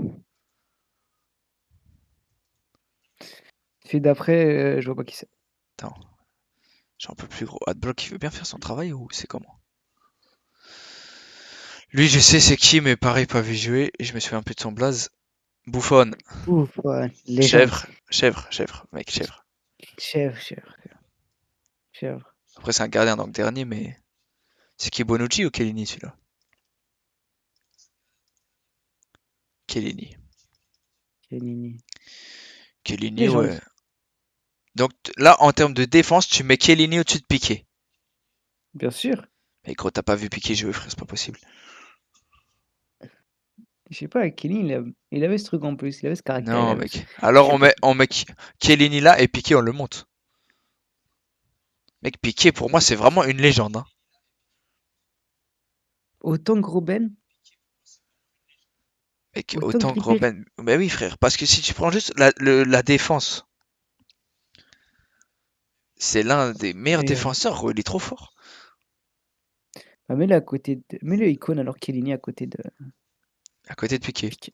Celui d'après, je vois pas qui c'est. Attends, j'en peux plus gros. Adblock, il veut bien faire son travail ou c'est comment? Lui, je sais c'est qui, mais pareil, pas vu jouer. Et je me souviens un peu de son blaze. Buffon. Ouf, ouais, légende. Chèvre, mec, chèvre. Chèvre, chèvre, chèvre. Après, c'est un gardien, donc dernier, mais. C'est qui Bonucci ou Chiellini celui-là? Chiellini. Chiellini. Chiellini, Légende. ouais. Donc là, en termes de défense, tu mets Chiellini au-dessus de Piqué. Bien sûr. Mais gros, t'as pas vu Piqué jouer, frère, c'est pas possible. Je sais pas, Chiellini, il avait ce truc en plus, il avait ce caractère, il Non, avait mec. je Alors sais pas. on met Chiellini là et Piqué, on le monte. Mec, Piqué, pour moi, c'est vraiment une légende, hein. Autant que Robben, Mec, autant que autant que Ribéry. Robben. Mais oui, frère, parce que si tu prends juste la défense, c'est l'un des meilleurs Mais, défenseurs, gros, il est trop fort. bah, mets-le à côté de... Mets-le icône alors Chiellini à côté de À côté de Piqué. Piqué.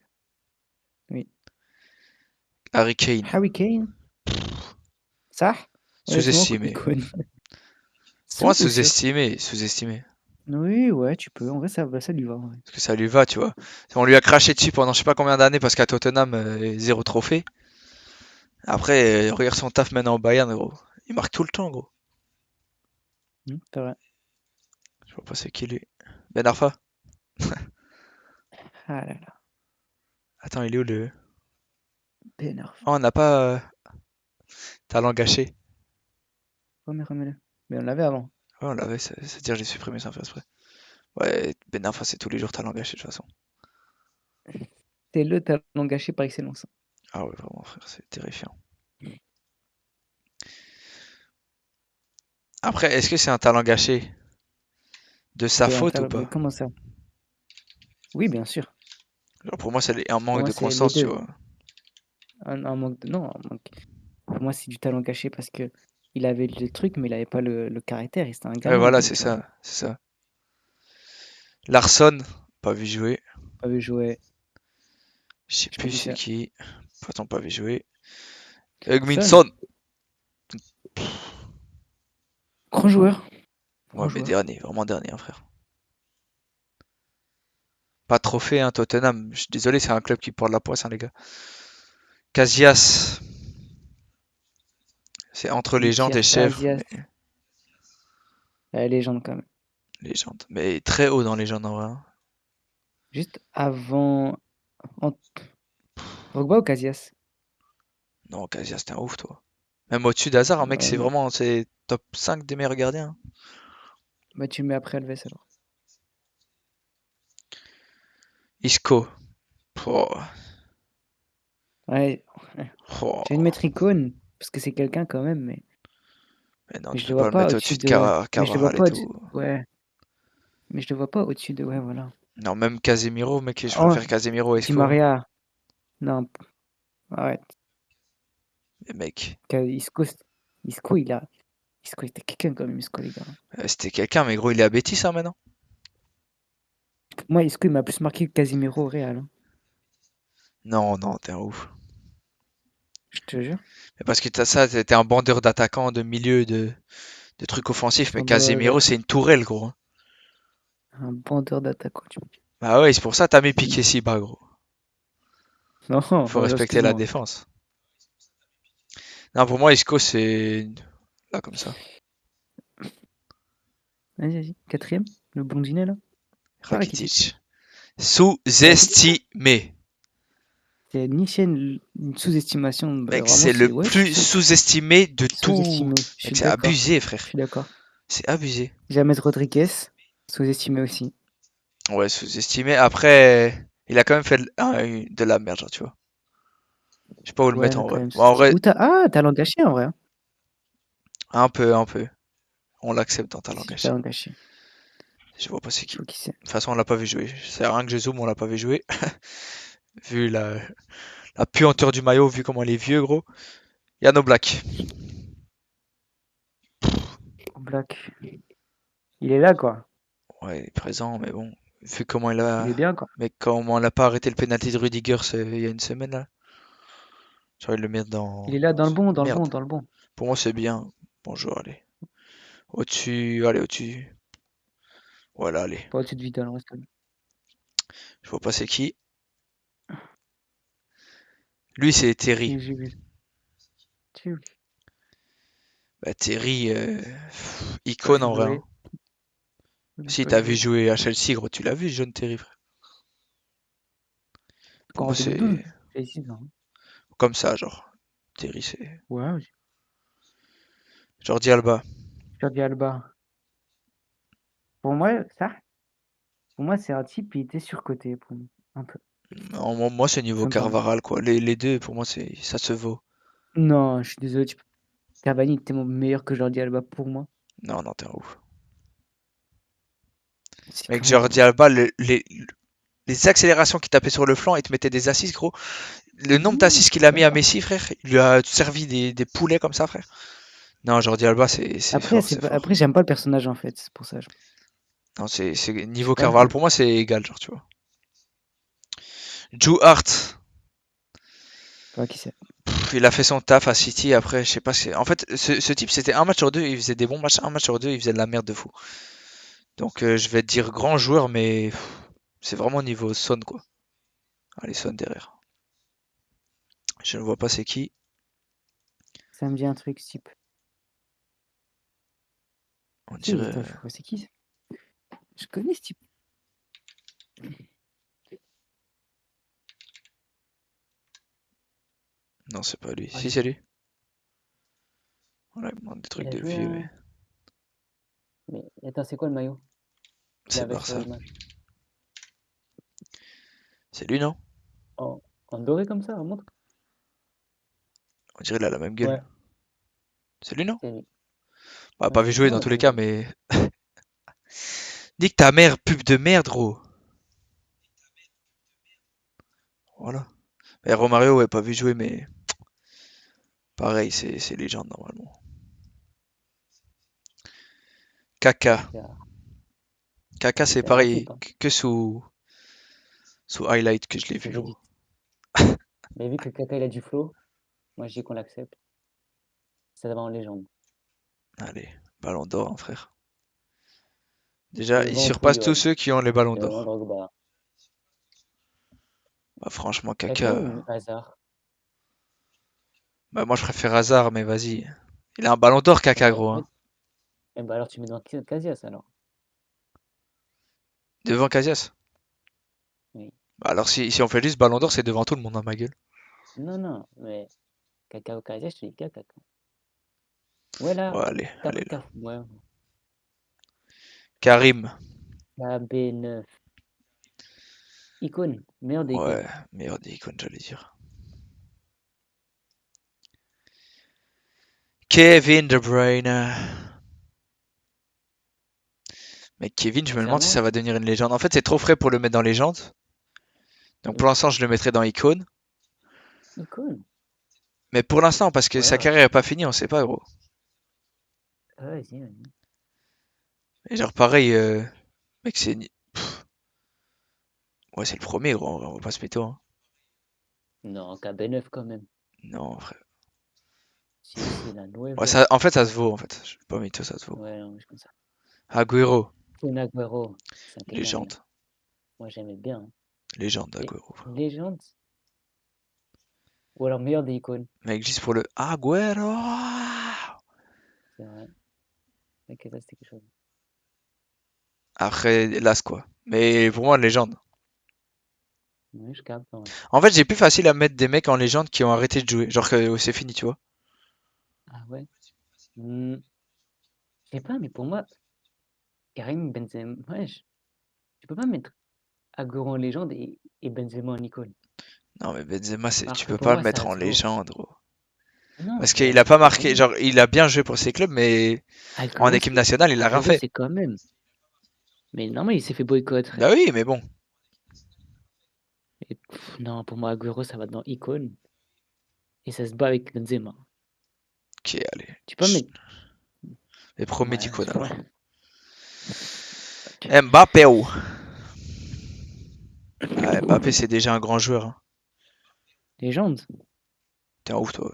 Oui. Harry Kane, Harry Kane, ça? Honnêtement, sous-estimé. icône. Pour moi, Sous ou sur? sous-estimé. Oui, ouais, tu peux. En vrai, ça lui va. Ouais. Parce que ça lui va, tu vois. On lui a craché dessus pendant je sais pas combien d'années parce qu'à Tottenham, zéro trophée. Après, regarde son taf maintenant au Bayern, gros. Il marque tout le temps, gros. C'est vrai. Je vois pas c'est qui lui. Ben Arfa. Ah là là, Attends, il est où le. Ben Arfa. Oh, on n'a pas talent gâché. Remets-le. Mais on l'avait avant. Ouais, on l'avait, c'est-à-dire j'ai supprimé sans faire exprès. Ouais, Ben Arfa, c'est tous les jours talent gâché de toute façon. C'est le talent gâché par excellence. Ah ouais, vraiment, frère, c'est terrifiant. Après, est-ce que c'est un talent gâché de sa C'est un faute ou talent... Mais pas? comment ça? Oui, bien sûr. Genre, pour moi, c'est un Pour manque moi, de c'est les constance, tu deux. vois. Un manque de... Non, un manque... Pour moi, c'est du talent gâché parce que il avait le truc, mais il avait pas le caractère. Et c'était un Ouais, gamin, voilà, donc c'est ça. Larson, pas vu jouer. pas vu jouer. Je sais Je sais pas plus qui c'est c'est. qui. Pourtant, pas vu jouer. Son, Hugminson. grand joueur. Ouais, Grand mais joueur. dernier, vraiment dernier, hein, frère. Pas de trophée, hein, Tottenham. Je suis désolé, c'est un club qui porte la poisse, hein, les gars. Casillas, c'est entre légende et Iker chèvre, Casillas. mais La légende quand même. légende. Mais très haut dans légende en vrai, hein. Juste avant... en- Drogba ou Casillas? Non, Casillas, t'es un ouf, toi. Même au-dessus d'Hazard, un mec, Ouais, c'est vraiment c'est top 5 des meilleurs gardiens, hein. bah tu le mets après Alves alors. Isco. Oh, Ouais, j'ai envie de oh. mettre icône, parce que c'est quelqu'un quand même, Mais non, mais tu je le peux vois pas le pas mettre au-dessus au-dessus de de. Mais je le vois Carvajal et pas au-dessus. tout. Ouais, mais je le vois pas au-dessus de. Ouais, voilà. Non, même Casemiro, mec, je Oh, préfère Casemiro à Di Isco, hein. Maria. Non, arrête. Mais mec, Isco, Isco, il a. Isco était quelqu'un quand même, Isco, les gars. c'était quelqu'un, mais gros, il est à Betis, hein, maintenant. Moi, Isco, il m'a plus marqué que Casimiro au Real, hein. Non, non, t'es un ouf. Je te jure. Mais parce que t'as ça, t'es un bandeur d'attaquants, de milieu, de trucs offensifs, mais Un bandeur Casemiro, d'attaque. c'est une tourelle, gros, hein. Un bandeur d'attaquant, tu me dis. Bah ouais, c'est pour ça que t'as mis Piqué si bas, gros. Non, Faut oh, respecter la excuse-moi. défense. Non, pour moi, Isco, c'est là comme ça. Vas-y, vas-y. Quatrième, le blondinet là. Pas Rakitic. Rakitic. Rakitic, Sous-estimé. c'est ni chaîne, une sous-estimation. Mec, Vraiment, c'est le c'est. Ouais, plus sous-estimé de tout. sous-estimé. Je Mec, suis c'est d'accord. abusé, Je frère. suis d'accord. C'est abusé. James Rodriguez, sous-estimé aussi. Ouais, sous-estimé. Après, il a quand même fait de la merde, genre, tu vois. Je sais pas où le mettre Ouais, en quand vrai. même Bon, en sous-estimé. vrai, Ou t'as... Ah, talent gâché en vrai, hein. un peu, un peu. On l'accepte dans talent Si, gâché. talent gâché. Je vois pas c'est Je qui. De vois qui c'est. toute façon, on l'a pas vu jouer. C'est rien que je zoome, on l'a pas vu jouer. Vu la puanteur du maillot, vu comment il est vieux, gros. Yann Black. Black. Il est là, quoi. Ouais, il est présent, mais bon. Vu comment il Il est a. bien, quoi. Mais comment on n'a pas arrêté le penalty de Rudiger il y a une semaine, là. J'ai envie de le mettre Il est là, dans le bon, dans le bon, Merde. dans le bon. Pour moi, c'est bien. Bonjour, allez. Au-dessus, allez, au-dessus. Voilà, allez. Pas au-dessus de Vidal, reste là. Je vois pas c'est qui. Lui, c'est Terry. Si, j'ai vu. Tu Bah, Terry, pas icône vu en vrai, hein. jouer. J'ai Si pas t'as vu joué. jouer à Chelsea, gros, tu l'as vu, ce jeune Terry, frère. Pour Quand moi, en 2012. c'est J'ai 6 ans. comme ça, genre. Terry, c'est. Ouais, Jordi Alba. Jordi Alba. Pour moi, ça, pour moi, c'est un type, il était surcoté pour moi. Un peu. Moi, c'est Je niveau me permets. Carvaral, quoi. Les deux, pour moi, ça se vaut. Non, je suis désolé, Cavani était meilleur que Jordi Alba pour moi. Non, non, t'es un ouf. C'est Mec, quand même. Jordi Alba, les accélérations qu'il tapait sur le flanc, il te mettait des assists, gros. Le nombre Non, d'assists qu'il c'est a pas mis à ça. Messi, frère, il lui a servi des poulets comme ça, frère. Non, Jordi Alba, c'est Après, fort, c'est après, fort. j'aime pas le personnage en fait, c'est pour ça. Non, Je sais niveau pas, Carvaral, pour moi, c'est égal, genre, tu vois. Joe Hart, pas qui c'est. il a fait son taf à City. Après, je sais pas. En fait, ce type, c'était un match sur deux, il faisait des bons matchs. Un match sur deux, il faisait de la merde de fou. Donc, je vais te dire grand joueur, mais c'est vraiment niveau Son, quoi. Allez, Son derrière. Je ne vois pas c'est qui. Ça me dit un truc, ce type. On Si, dirait. attends, je vois c'est qui? Je connais ce type. Non, c'est pas lui. Ah, Si, j'ai c'est pas. lui. Voilà, il me demande des Il trucs a de joué vieux, à. mais Mais attends, c'est quoi le maillot qu'il c'est avait sur Barça. l'image? C'est lui, non? En, en doré comme ça, montre. On dirait qu'il a la même Ouais, gueule. C'est lui, non? c'est lui. Bah, Ouais, pas vu jouer dans non, tous les cas, mais. Nique ta mère, pub de merde, gros. Voilà. Et Romario, ouais, pas vu jouer, mais pareil, c'est légende normalement. Kaka. Kaka. Kaka, c'est C'est un pareil, type, hein. que sous highlight que je l'ai C'est vu, gros. Reddit. Mais vu que Kaka il a du flow, moi je dis qu'on l'accepte. Ça va en légende. Allez, ballon d'or, hein, frère. Déjà, il Devant surpasse tous Puyol, ceux qui ont les ballons devant d'or. Drogba. Bah, franchement, Kaka Kaka. ou Hazard? Bah, moi, je préfère Hazard, mais vas-y. Il a un ballon d'or, Eh Kaka, ben, gros, en hein. fait, eh ben alors tu mets devant Casillas alors. Devant Casillas. Oui. Bah, alors, si on fait juste ballon d'or, c'est devant tout le monde, hein, ma gueule. Non, non, mais Kaka ou Casillas, je te dis Kaka. Ouais, là, Ouais, allez, cas allez par là. cas. Ouais. Karim. KB9. Icône, meilleur des icônes. Ouais, meilleur des icônes, j'allais dire. Kevin De Bruyne. Mais Kevin, je me demande si Sincèrement, ça va devenir une légende. En fait, c'est trop frais pour le mettre dans légende. Donc pour l'instant, je le mettrai dans icône. icône. Mais pour l'instant, parce que Ouais, sa ouais. carrière est pas finie, on sait pas, gros. Vas-y, vas-y. Et genre, pareil, mec, ouais, c'est le premier, gros. On va pas se mytho, hein. Non, KB9 quand même. Non, frère. Si, si, la Ouais, Nueva. en fait, ça se vaut, en fait. Je suis pas mytho, ça se vaut. Ouais, non, je comme ça. Agüero. Kun Agüero, c'est un Kenyan. Légende. Moi, j'aimais bien, hein. Légende, Et Agüero, frère. légende, ou alors meilleur des icônes. Mec, juste pour le Agüero. C'est vrai. Ok, ça, c'était quelque chose. Après, Las, quoi. Mais pour moi, légende. Oui, je capte, ouais. En fait, j'ai plus facile à mettre des mecs en légende qui ont arrêté de jouer. Genre que c'est fini, tu vois. Ah ouais. Je sais pas, mais pour moi, Karim Benzema, ouais, tu peux pas mettre Agüero en légende et Benzema en icône. Non, mais Benzema, Alors tu que peux pour pas le moi, mettre ça en se vaut. légende, gros. Non, Parce qu'il mais a pas pour marqué, moi, genre, il a bien joué pour ses clubs, mais en Agüero, équipe nationale, il a rien fait. C'est quand même. Mais normalement, il s'est fait boycott, Bah frère. oui, mais bon. Et, non, pour moi, Agüero, ça va dans icône. Et ça se bat avec Benzema. Ok, allez. Tu peux pas mettre. Les premiers Ouais, d'icône, ouais. alors. Ok. Mbappé, oh. Ah, Mbappé, c'est déjà un grand joueur, hein. Légende. T'es un ouf, toi.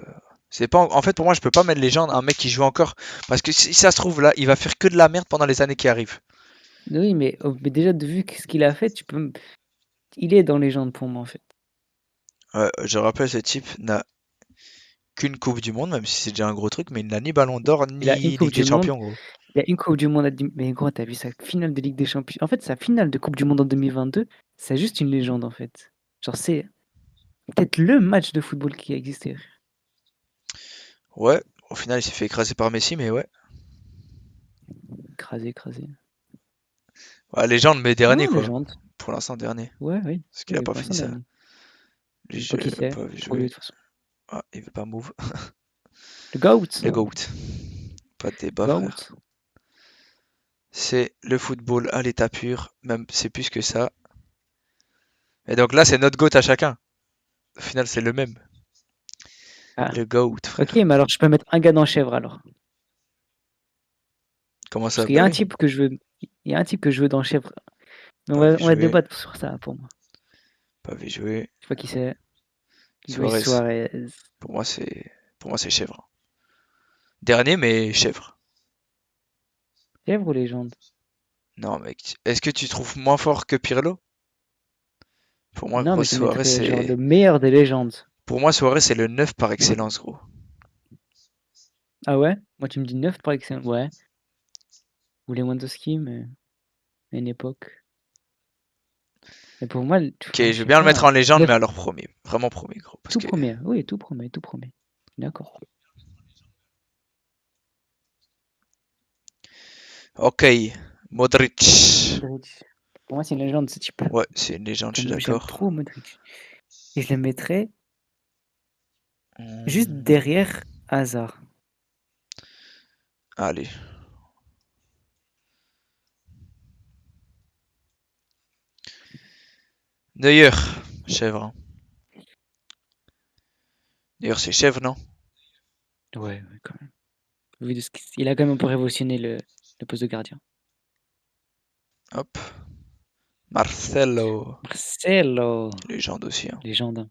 C'est pas... En fait, pour moi, je peux pas mettre légende un mec qui joue encore. Parce que si ça se trouve, là, il va faire que de la merde pendant les années qui arrivent. Oui, mais déjà, de vu ce qu'il a fait, il est dans les gens pour moi, en fait. Je rappelle, ce type n'a qu'une Coupe du Monde, même si c'est déjà un gros truc, mais il n'a ni Ballon d'Or, Il a une ni Coupe Ligue des du Monde. Champions, gros. Il a une Coupe du Monde. Mais gros, t'as vu sa finale de Ligue des Champions. En fait, sa finale de Coupe du Monde en 2022, c'est juste une légende, en fait. Genre, c'est peut-être le match de football qui a existé. Ouais, au final, il s'est fait écraser par Messi, mais ouais. Écrasé, écrasé. Ouais, légende, mais dernier, Non, quoi. légende. Pour l'instant, dernier. Ouais, oui. Parce qu'il a Oui, pas pour fini l'instant, ça. dernier. Je Lui, sais pas je qui l'ai même c'est. pas vu Trop vieux, jouer. de toute façon. Ah, il veut pas move. Le GOAT. Le GOAT. Pas de débat, frère. GOAT. C'est le football à l'état pur. Même, c'est plus que ça. Et donc là, c'est notre GOAT à chacun. Au final, c'est le même. Ah. Le GOAT, Ok, frère. mais alors, je peux mettre un gars dans chèvre, alors. Comment Parce ça? qu'il y Bah a un oui. type que je veux. Il y a un type que je veux dans chèvre. Mais Pas vu on va jouer. débattre sur ça, pour moi. Pas vu jouer. Je sais pas qui c'est. Luis Suarez. Suarez. Pour moi, c'est chèvre. Dernier, mais chèvre. Chèvre ou légende? Non, mec. Est-ce que tu trouves moins fort que Pirlo? Pour moi, Non, gros, mais je le Suarez, mettrais genre le c'est. meilleur des légendes. Pour moi, Suarez, c'est le 9 par excellence, gros. Ah ouais? Moi, tu me dis 9 par exemple. Ouais. Ou Lewandowski, mais à une époque. Mais pour moi, Ok, enfin, je je veux sais bien le mettre pas. en légende, mais Bref, alors premier. Vraiment premier, gros. Parce tout que. premier. Oui, tout premier, tout premier. D'accord. Ok. Modric. Modric. Pour moi, c'est une légende, ce type. Ouais, c'est une légende, je suis J'aime d'accord. trop Modric. Et je le mettrais juste Hmm, derrière Hazard. allez. Neuer. Chèvre, hein. Neuer, c'est chèvre, non? Ouais, quand même. Il a quand même un peu révolutionné le poste de gardien. Hop. Marcelo. Marcelo. Légende aussi, hein. Légende, hein.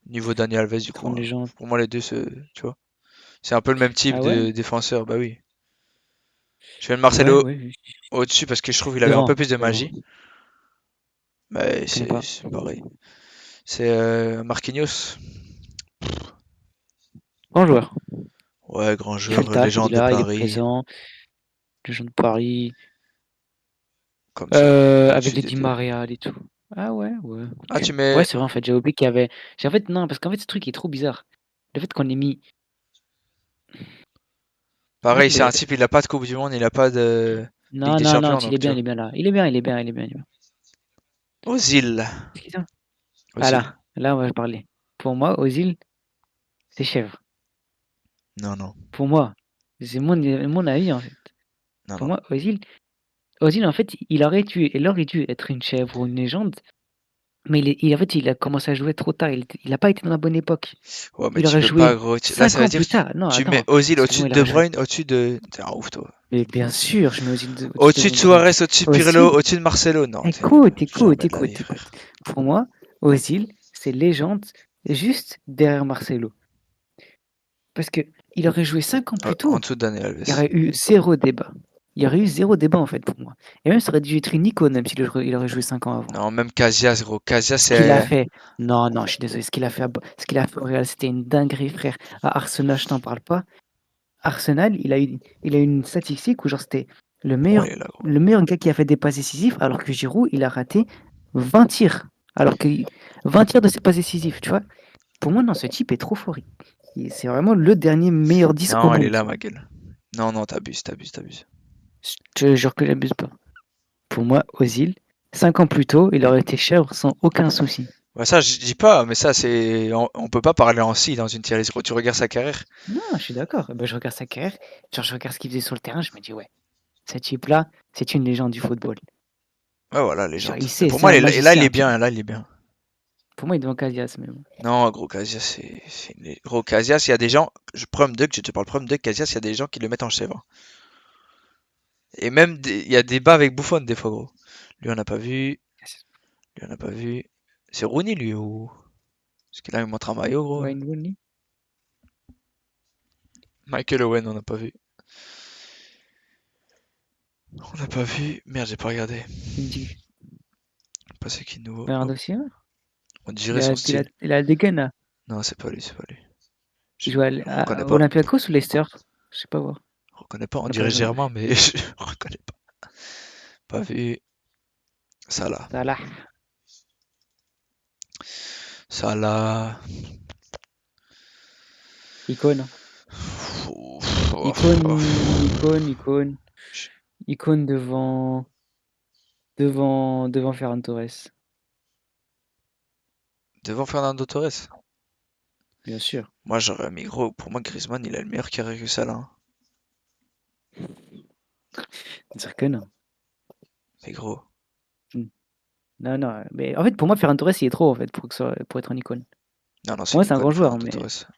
Niveau Dani Alves, du coup, Grande hein. légende. Pour moi, les deux, tu vois. C'est un peu le même type Ah ouais? de défenseur, bah oui. Je vais le Ouais, Marcelo ouais, oui. au-dessus parce que je trouve qu'il avait un peu Devant, plus de devant. magie. Mais Je connais pas. c'est pareil. C'est Marquinhos. Grand joueur. Ouais, grand Il fait le joueur, taf, il est légende de là, il est Paris. présent. Légende de Paris. Comme ça, Avec au-dessus les des Di deux. Maria et tout. Ah ouais, ouais, Ah, ok. tu Ouais, mets. c'est vrai, en fait, j'ai oublié qu'il y avait. En fait, non, parce qu'en fait, ce truc est trop bizarre. Le fait qu'on ait mis. En fait, Pareil, c'est un type, il a pas de Coupe du Monde, il a pas de Ligue Non, des non, non, Champions, il est donc tu bien, il vois. est bien là. Il est bien. Ozil. C'est qui ça? Ah Ozil. là, on va parler. Pour moi, Ozil, c'est chèvre. Non, non, Pour moi, c'est mon avis, en fait. non, Pour non. moi, Ozil, en fait, il aurait dû être une chèvre ou une légende, mais en fait, il a commencé à jouer trop tard. Il a pas été dans la bonne époque. Ouais, mais Il tu aurait peux pas, joué gros. Là, ça 5 veut ans dire plus tard. Non, tu mets attends, Ozil au-dessus excuse-moi, de il De aurait joué. Bruyne, au-dessus de. T'es un ouf, toi. Mais bien sûr, je mets Ozil au-dessus de Au-dessus de De Bruyne. Suarez, au-dessus de Pirlo, Ozil, au-dessus de Marcelo. Non, écoute, jamais de la vie, écoute, frère. écoute. Pour moi, Ozil, c'est légende juste derrière Marcelo. Parce que il aurait joué 5 ans plus En tôt. dessous de Daniel Il y Alves. aurait eu zéro débat. Il y aurait eu zéro débat en fait pour moi. Et même ça aurait dû être une icône même il aurait joué 5 ans avant. Non, même Casillas, gros. Casillas, Ce qu'il a c'est. fait, non, non, je suis désolé, ce qu'il a fait au Real, c'était une dinguerie, frère. À Arsenal, je t'en parle pas. Arsenal, il a eu une statistique où genre c'était le Bon, meilleur, il est là, gros. le meilleur gars qui a fait des passes décisives, alors que Giroud, il a raté 20 tirs. Alors que 20 tirs de ses passes décisives, tu vois. Pour moi, non, ce type est trop fort. C'est vraiment le dernier meilleur 10 au Non, il est monde. là, ma gueule. Non, non, t'abuses. Je te jure que j'abuse pas. Pour moi, Ozil, 5 ans plus tôt, il aurait été chèvre sans aucun souci. Ouais, ça, je dis pas, mais ça, c'est. On peut pas parler en si dans une tier list, gros. Tu regardes sa carrière. Non, je suis d'accord. Ben, je regarde sa carrière, genre, je regarde ce qu'il faisait sur le terrain, je me dis, ouais, ce type-là, c'est une légende du football. Ouais, voilà, Genre, légende. il Mais sait, pour c'est moi, un et là, il est magicien. bien, là, il est bien. Pour moi, il est devant Casillas, mais bon. Non, gros, Casillas, Gros, Casillas, il y a des gens. Prom 2, que je te parle Prom 2, Casillas, il y a des gens qui le mettent en chèvre. Et même, il y a des bas avec Buffon, des fois, gros. Lui, on n'a pas vu. Lui, on n'a pas vu. C'est Rooney, lui, ou. Parce que là, il montre un maillot, gros. Wayne Rooney. Michael Owen, on n'a pas vu. On n'a pas vu. Merde, j'ai pas regardé. Il me dit Pas c'est qui de nouveau. Bernardo Hop. Silva. On dirait son style. Il a des gains là. Non, c'est pas lui, c'est pas lui. Il joue On reconnaît à pas. Olympiakos ou Leicester? Je sais pas voir. On reconnaît pas. On On a dirait pas jamais. Germain, mais je reconnais pas. Pas vu. Salah. Salah. Salah. Icône. Ouf, Icône. Icône devant Ferran Torres. Devant Fernando Torres. Bien sûr. Moi, j'aurais mis gros. Pour moi, Griezmann, il a le meilleur carré que Salah. Dire que non. Mais gros. Non. Mais en fait, pour moi, Ferran Torres, il est trop en fait pour être une icône. Non, Pour c'est moi, une c'est un icône, grand joueur, Fernando mais. Torres.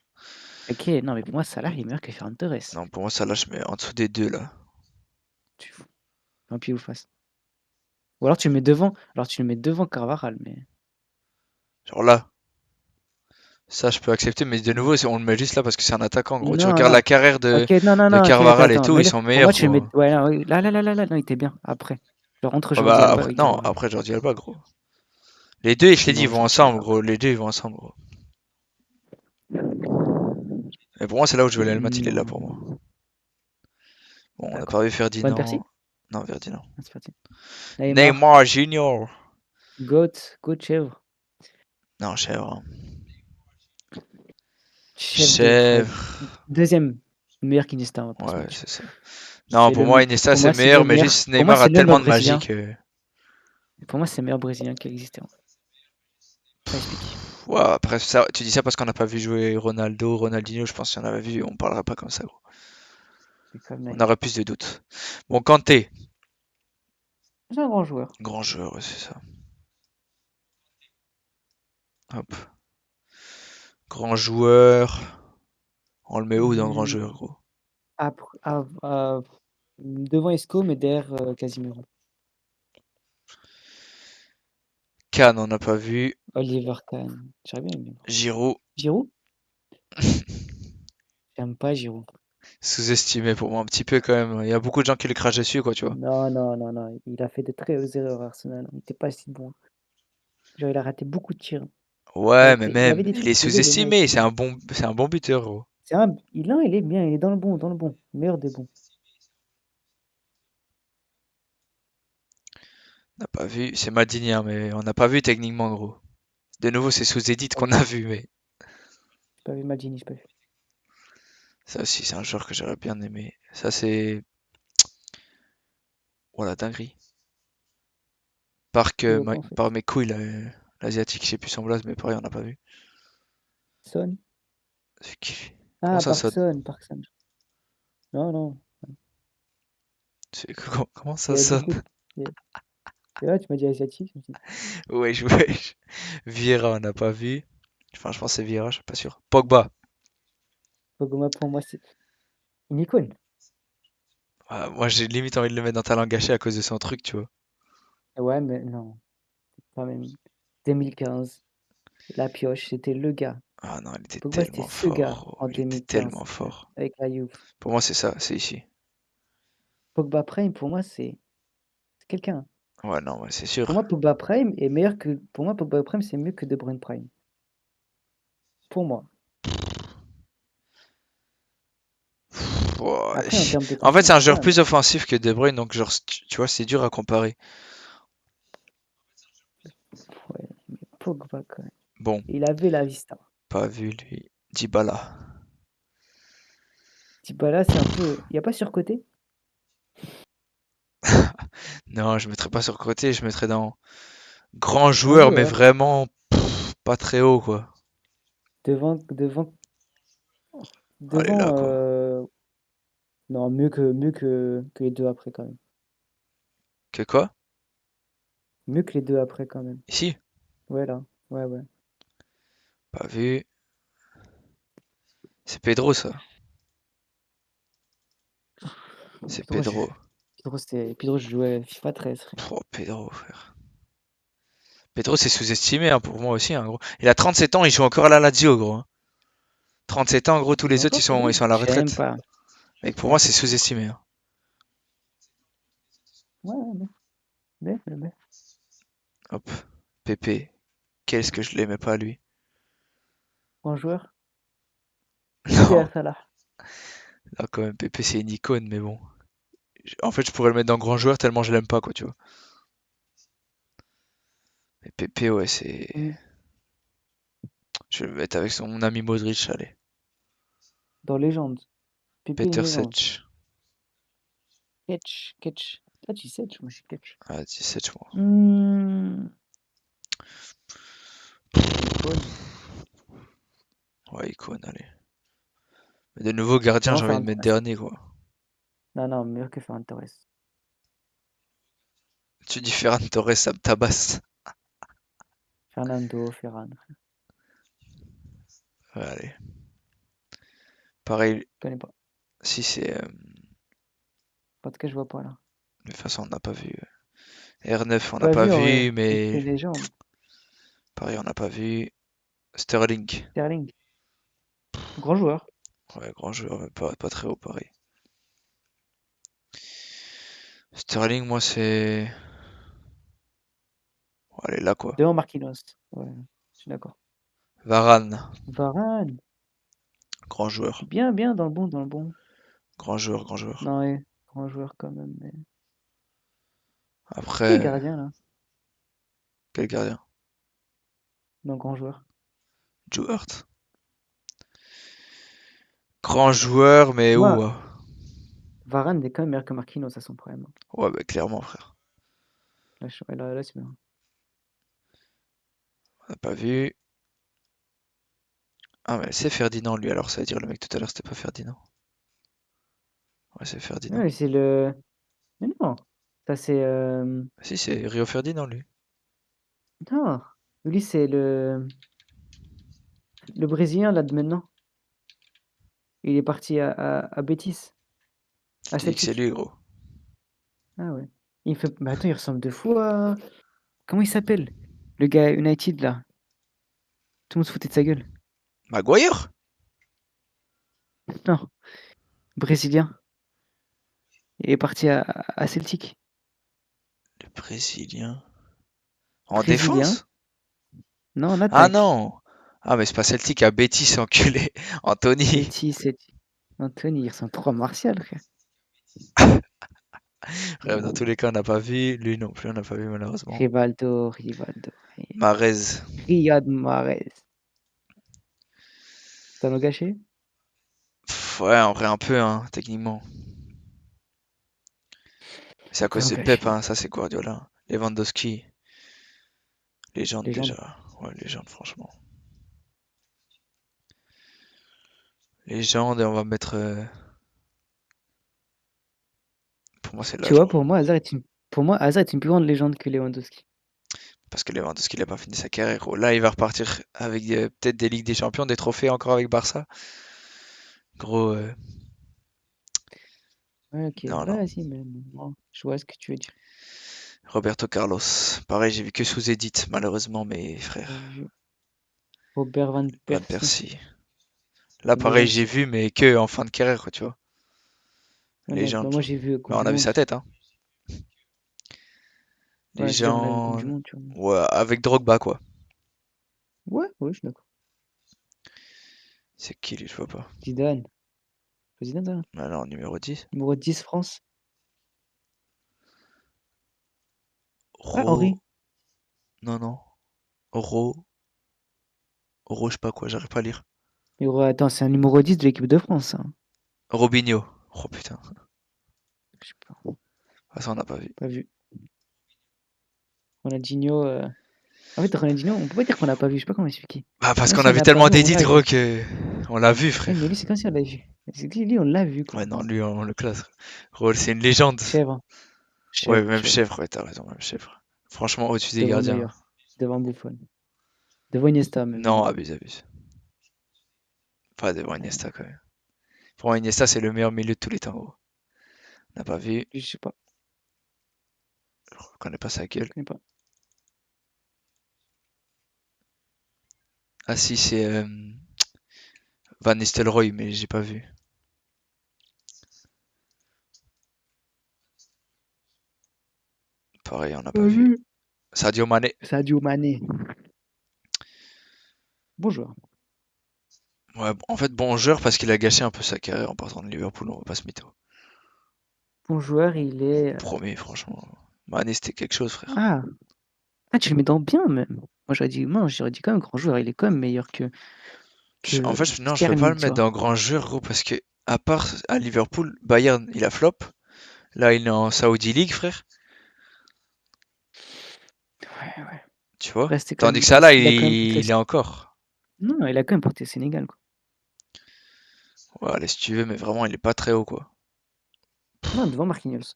Ok, non, mais pour moi, Salah, il est meilleur que Ferran Torres. Non, pour moi, Salah, je mets en dessous des deux, là. Tu fous. Un pied ou face. Ou alors tu le mets devant. Alors tu le mets devant Carvajal, mais. Genre là. Ça, je peux accepter, mais de nouveau, on le met juste là parce que c'est un attaquant, gros. Tu Non, regardes la non. carrière Ok, non, de ok, attends, Carvajal et tout, ils Mais sont pour moi, meilleurs, tu le mets. gros. Ouais, non, oui, là, non, il était bien. Après. Genre entre Ouais, Jordi bah, Alba après, et non, Carvajal. après Jordi Alba, gros. Les deux, je t'ai dit, ils Non, vont Jordi ensemble, Alba. gros. Les deux, ils vont ensemble, gros. Et pour moi, c'est là où je vais le mettre, il est là pour moi. Non. Bon, on n'a pas D'accord. vu Van Persie? Ferdinand. Non, Ferdinand. Ah, c'est parti. Neymar. Neymar Junior. Goat chèvre. Non, chèvre. Chef de. Ouais. Chèvre. Deuxième. Meilleur qu'Iniesta, on va pas se Ouais, mentir. c'est ça. Non, C'est pour le, moi, Iniesta, pour c'est moi, le c'est meilleur, le mais meilleur. juste Pour moi, Neymar a c'est le tellement meilleur de magie brésilien. que. Pour moi, c'est le meilleur brésilien qui a existé. Ça explique. Ouais, après, ça, tu dis ça parce qu'on n'a pas vu jouer Ronaldo, Ronaldinho, je pense que si on avait vu, on parlerait pas comme ça, gros. C'est comme On Neymar. aurait plus de doutes. Bon, Kanté, C'est un grand joueur. grand joueur, ouais, c'est ça. Hop. Grand joueur. On le met où dans grand joueur, gros? Devant Isco, mais derrière Casemiro. Kahn, on n'a pas vu. Oliver Kahn. J'aurais bien aimé. Giroud, Giroud? J'aime pas Giroud. sous-estimé pour moi un petit peu quand même. Il y a beaucoup de gens qui le crachent dessus, quoi, tu vois. Non. Il a fait de très erreurs, Arsenal. Il était pas si bon. Genre, il a raté beaucoup de tirs. Ouais, mais Il avait même, des il trucs est pour aider, mais non, il sous-estimé. était bon. C'est un bon buteur, gros. Il est bien, il est dans le bon, Meilleur des bons. On n'a pas vu. C'est Maldini, hein, mais on n'a pas vu techniquement, gros. De nouveau, c'est sous Edit Pas qu'on vu. a vu, mais J'ai pas vu Maldini, j'ai pas vu. ça aussi, c'est un joueur que j'aurais bien aimé. Ça, c'est. Voilà, dinguerie. Il joue pas, en fait. Par mes couilles, là, l'asiatique, je sais plus son blaze, mais pareil, on n'a pas vu. Son? C'est qui? Comment Ah, ça sonne? Parkson. Non. Comment ça Il y a sonne? beaucoup de... Et là, tu m'as dit asiatique. Je me suis dit, Wesh, wesh. Vieira, on n'a pas vu. Enfin, je pense que c'est Vieira, je suis pas sûr. Pogba. Pogba, pour moi, c'est une icône. Ah, moi, j'ai limite envie de le mettre dans Talent Gâché à cause de son truc, tu vois. Ouais, mais non, quand même. 2015, la pioche, c'était le gars. Ah non, il était Pogba, c'était tellement ce gars fort, gros. en Il était tellement 2015, fort. avec la Juve. Pour moi, c'est ça, c'est ici. Pogba Prime, pour moi, c'est quelqu'un. Ouais, non, ouais, c'est Pour sûr. moi, Pogba Prime est meilleur que. Pour moi, Pogba Prime, c'est mieux que De Bruyne Prime. Pour moi. Ouais. Après, en termes de En fait, c'est confiance un en joueur soi, plus offensif que De Bruyne, donc, genre, tu vois, c'est dur à comparer. ouais, mais Pogba, quand même. Bon, Il avait la vista. pas vu, lui. Dybala. Dybala, c'est un peu. Il n'y a pas surcoté? Non, je mettrais pas sur le côté, je mettrais dans grand Grand joueur, mais joueur. vraiment pas très haut, quoi. Devant. Allez, là, Devant. quoi. Non, que les deux après, quand même. Que quoi? Mieux que les deux après, quand même. Ici? Ouais, là. Ouais. Pas vu. C'est Pedro, ça. C'est Pedro. Pedro, je jouais FIFA 13, frère. Oh, Pedro, frère. Pedro, c'est sous-estimé, hein, pour moi aussi, hein, gros. Il a 37 ans, il joue encore à la Lazio, gros. Hein. 37 ans, en gros, tous Il est les autres, encore sur le ils banc? sont à la Je savais même retraite. pas. Mec, pour Ouais, moi, c'est sous-estimé, hein. ouais, ouais, ouais. Hop. Pépé. Qu'est-ce que je l'aimais pas, lui. Grand joueur. Non, Super Salah. là, quand même, Pépé, c'est une icône, mais bon. En fait, je pourrais le mettre dans grand joueur tellement je l'aime pas, quoi, tu vois. Mais Pépé, ouais, c'est. Mm. Je vais le mettre avec mon ami Modric, allez. Dans Légende. Pépé une Peter légende. Sech. Ketch. Ah, tu sais, moi je suis Ketch. Ah, 17 mois. Hmm, icône. Ouais, icône, allez. Mais de nouveau, gardien, Moi, j'ai envie de Ferran mettre Torres. dernier, quoi. Non, non, meilleur que Ferran Torres. Tu dis Ferran Torres, ça me tabasse. Fernando, Ferran. Ouais, allez. Pareil, Je connais pas. si c'est. En tout cas, je vois pas là. De toute façon, on n'a pas vu. R9, on n'a Pas pas vu en vu, vrai. mais. Pépé légende. Pareil, on n'a pas vu. Sterling. Sterling. Grand joueur. Ouais, grand joueur, mais pas très haut, pareil. Sterling, moi, c'est. Bon, allez, là, quoi. Devant Marquinhos. Ouais, je suis d'accord. Varane. Varane. Grand joueur. Bien, dans le bon, dans le bon. Grand joueur, grand joueur. Non, ouais, grand joueur quand même. Mais... Qui est Après, gardien là? quel gardien? Non, grand joueur. Joe Hart. Grand joueur, mais où? Moi, Varane est quand même meilleur que Marquinhos, ça son problème. Ouais, bah, clairement, frère. Là, là, c'est bien. On n'a pas vu. Ah, mais c'est Ferdinand, lui, alors ça veut dire le mec tout à l'heure, c'était pas Ferdinand. Ouais, c'est Ferdinand. Ouais, c'est le. Mais non, ça c'est. Si, c'est Rio Ferdinand, lui. Non, lui c'est le Brésilien là de maintenant. Il est parti à Betis, Je à t'ai dit que c'est Celtic. lui, gros. Ah ouais. Il fait. Mais attends, il ressemble deux fois. Comment il s'appelle? Le gars United là. Tout le monde se foutait de sa gueule. Maguire? Non, Brésilien. Il est parti à Celtic. Le Brésilien. En Brésilien. défense? Non, en Ah attaque. non! Ah, mais c'est pas Celtic à Betis, enculé. Anthony. Betis, Celtic. Anthony, il ressemble trop à Martial, frère. Bref, dans tous les cas, on n'a pas vu. Lui non plus, on n'a pas vu, malheureusement. Rivaldo. Marez. Riyad Mahrez. Ça nous gâché? Ouais, en vrai, un peu, hein, techniquement. C'est à Ça cause nous de Pep, gâché. hein, ça c'est Guardiola. Lewandowski. Légende Légende. déjà. Ouais, légende, franchement. Légende, et on va mettre. Pour moi, c'est Tu vois, l'agent. pour moi, Hazard est une plus grande légende que Lewandowski. Parce que Lewandowski n'a pas fini sa carrière, gros. Là, il va repartir avec peut-être des Ligues des Champions, des trophées encore avec Barça. Gros, Ouais, ok. non, Ouais, non. vas-y, mais moi, je vois ce que tu veux dire. Roberto Carlos. Pareil, j'ai vu que sous Edith, malheureusement, mes Pas frères. vu. Robert Van Van Persie. Persie. Là, Une pareil, légende j'ai aussi. vu, mais que en fin de carrière, quoi, tu vois. Ouais, bah, Légende. moi, j'ai vu Mais Coupe on du a vu Monde. sa tête, hein. Ouais, c'est-à-dire, on a vu Coupe du Légende. Monde, tu vois. Ouais, avec Drogba, quoi. Ouais, je suis d'accord. C'est qui, lui, je vois pas. Zidane. C'est Zidane, ça? Ah non, numéro 10. Numéro 10, France. Ah, Ro. Henri. Non, non. Ro. Ro, je sais pas quoi, j'arrive pas à lire. Attends, c'est un numéro 10 de l'équipe de France, ça. Robinho. Oh putain. Je sais pas. Ah, ça, on n'a pas vu. Pas vu. Ronaldinho. En fait, Ronaldinho, on peut pas dire qu'on l'a pas vu. Je sais pas comment expliquer. Bah, C'est parce comme qu'on si a on vu a tellement parlé, on d'édits, l'a gros, vu. que. On l'a vu, Ouais, mais frère. lui, c'est comme si on l'a vu. C'est que lui, on l'a vu, quoi. Ouais, non, lui, on le classe. Gros, c'est une légende. Chèvre, hein. Ouais, Chèvre, même chèvre. chèvre, ouais, t'as raison, même chèvre. Franchement, au-dessus des Devant gardiens. Neuer. Devant Buffon. Devant Iniesta, même, Non, limite. abuse. Pas devant Ouais. Iniesta, quand même. Pour moi, Iniesta, c'est le meilleur milieu de tous les temps, gros. On n'a pas vu. Lui, je sais pas. Je connais pas sa gueule. Je connais pas. Ah si, c'est Van Nistelrooy, mais j'ai pas vu. Pareil, on n'a pas Pas vu. vu. Sadio Mané. Sadio Mané. Bonjour. Ouais, en fait, bon joueur parce qu'il a gâché un peu sa carrière en partant de Liverpool, on va pas se mytho. Bon joueur, il est. Premier, franchement. Mané, c'était quelque chose, frère. Ah, ah, tu le mets dans bien même. Moi j'aurais dit quand même grand joueur. Il est quand même meilleur En que fait, non, je peux pas Sterling, le tu mettre vois. dans grand joueur, gros, parce que, à part à Liverpool, Bayern, il a flop. Là, il est en Saudi League, frère. Ouais, ouais. Tu vois? Rester quand Tandis même. que ça, là, Il a quand même porté. il est encore. Non, il a quand même porté Sénégal, quoi. Ouais, allez, si tu veux, mais vraiment, il est pas très haut, quoi. Non, devant Marquinhos.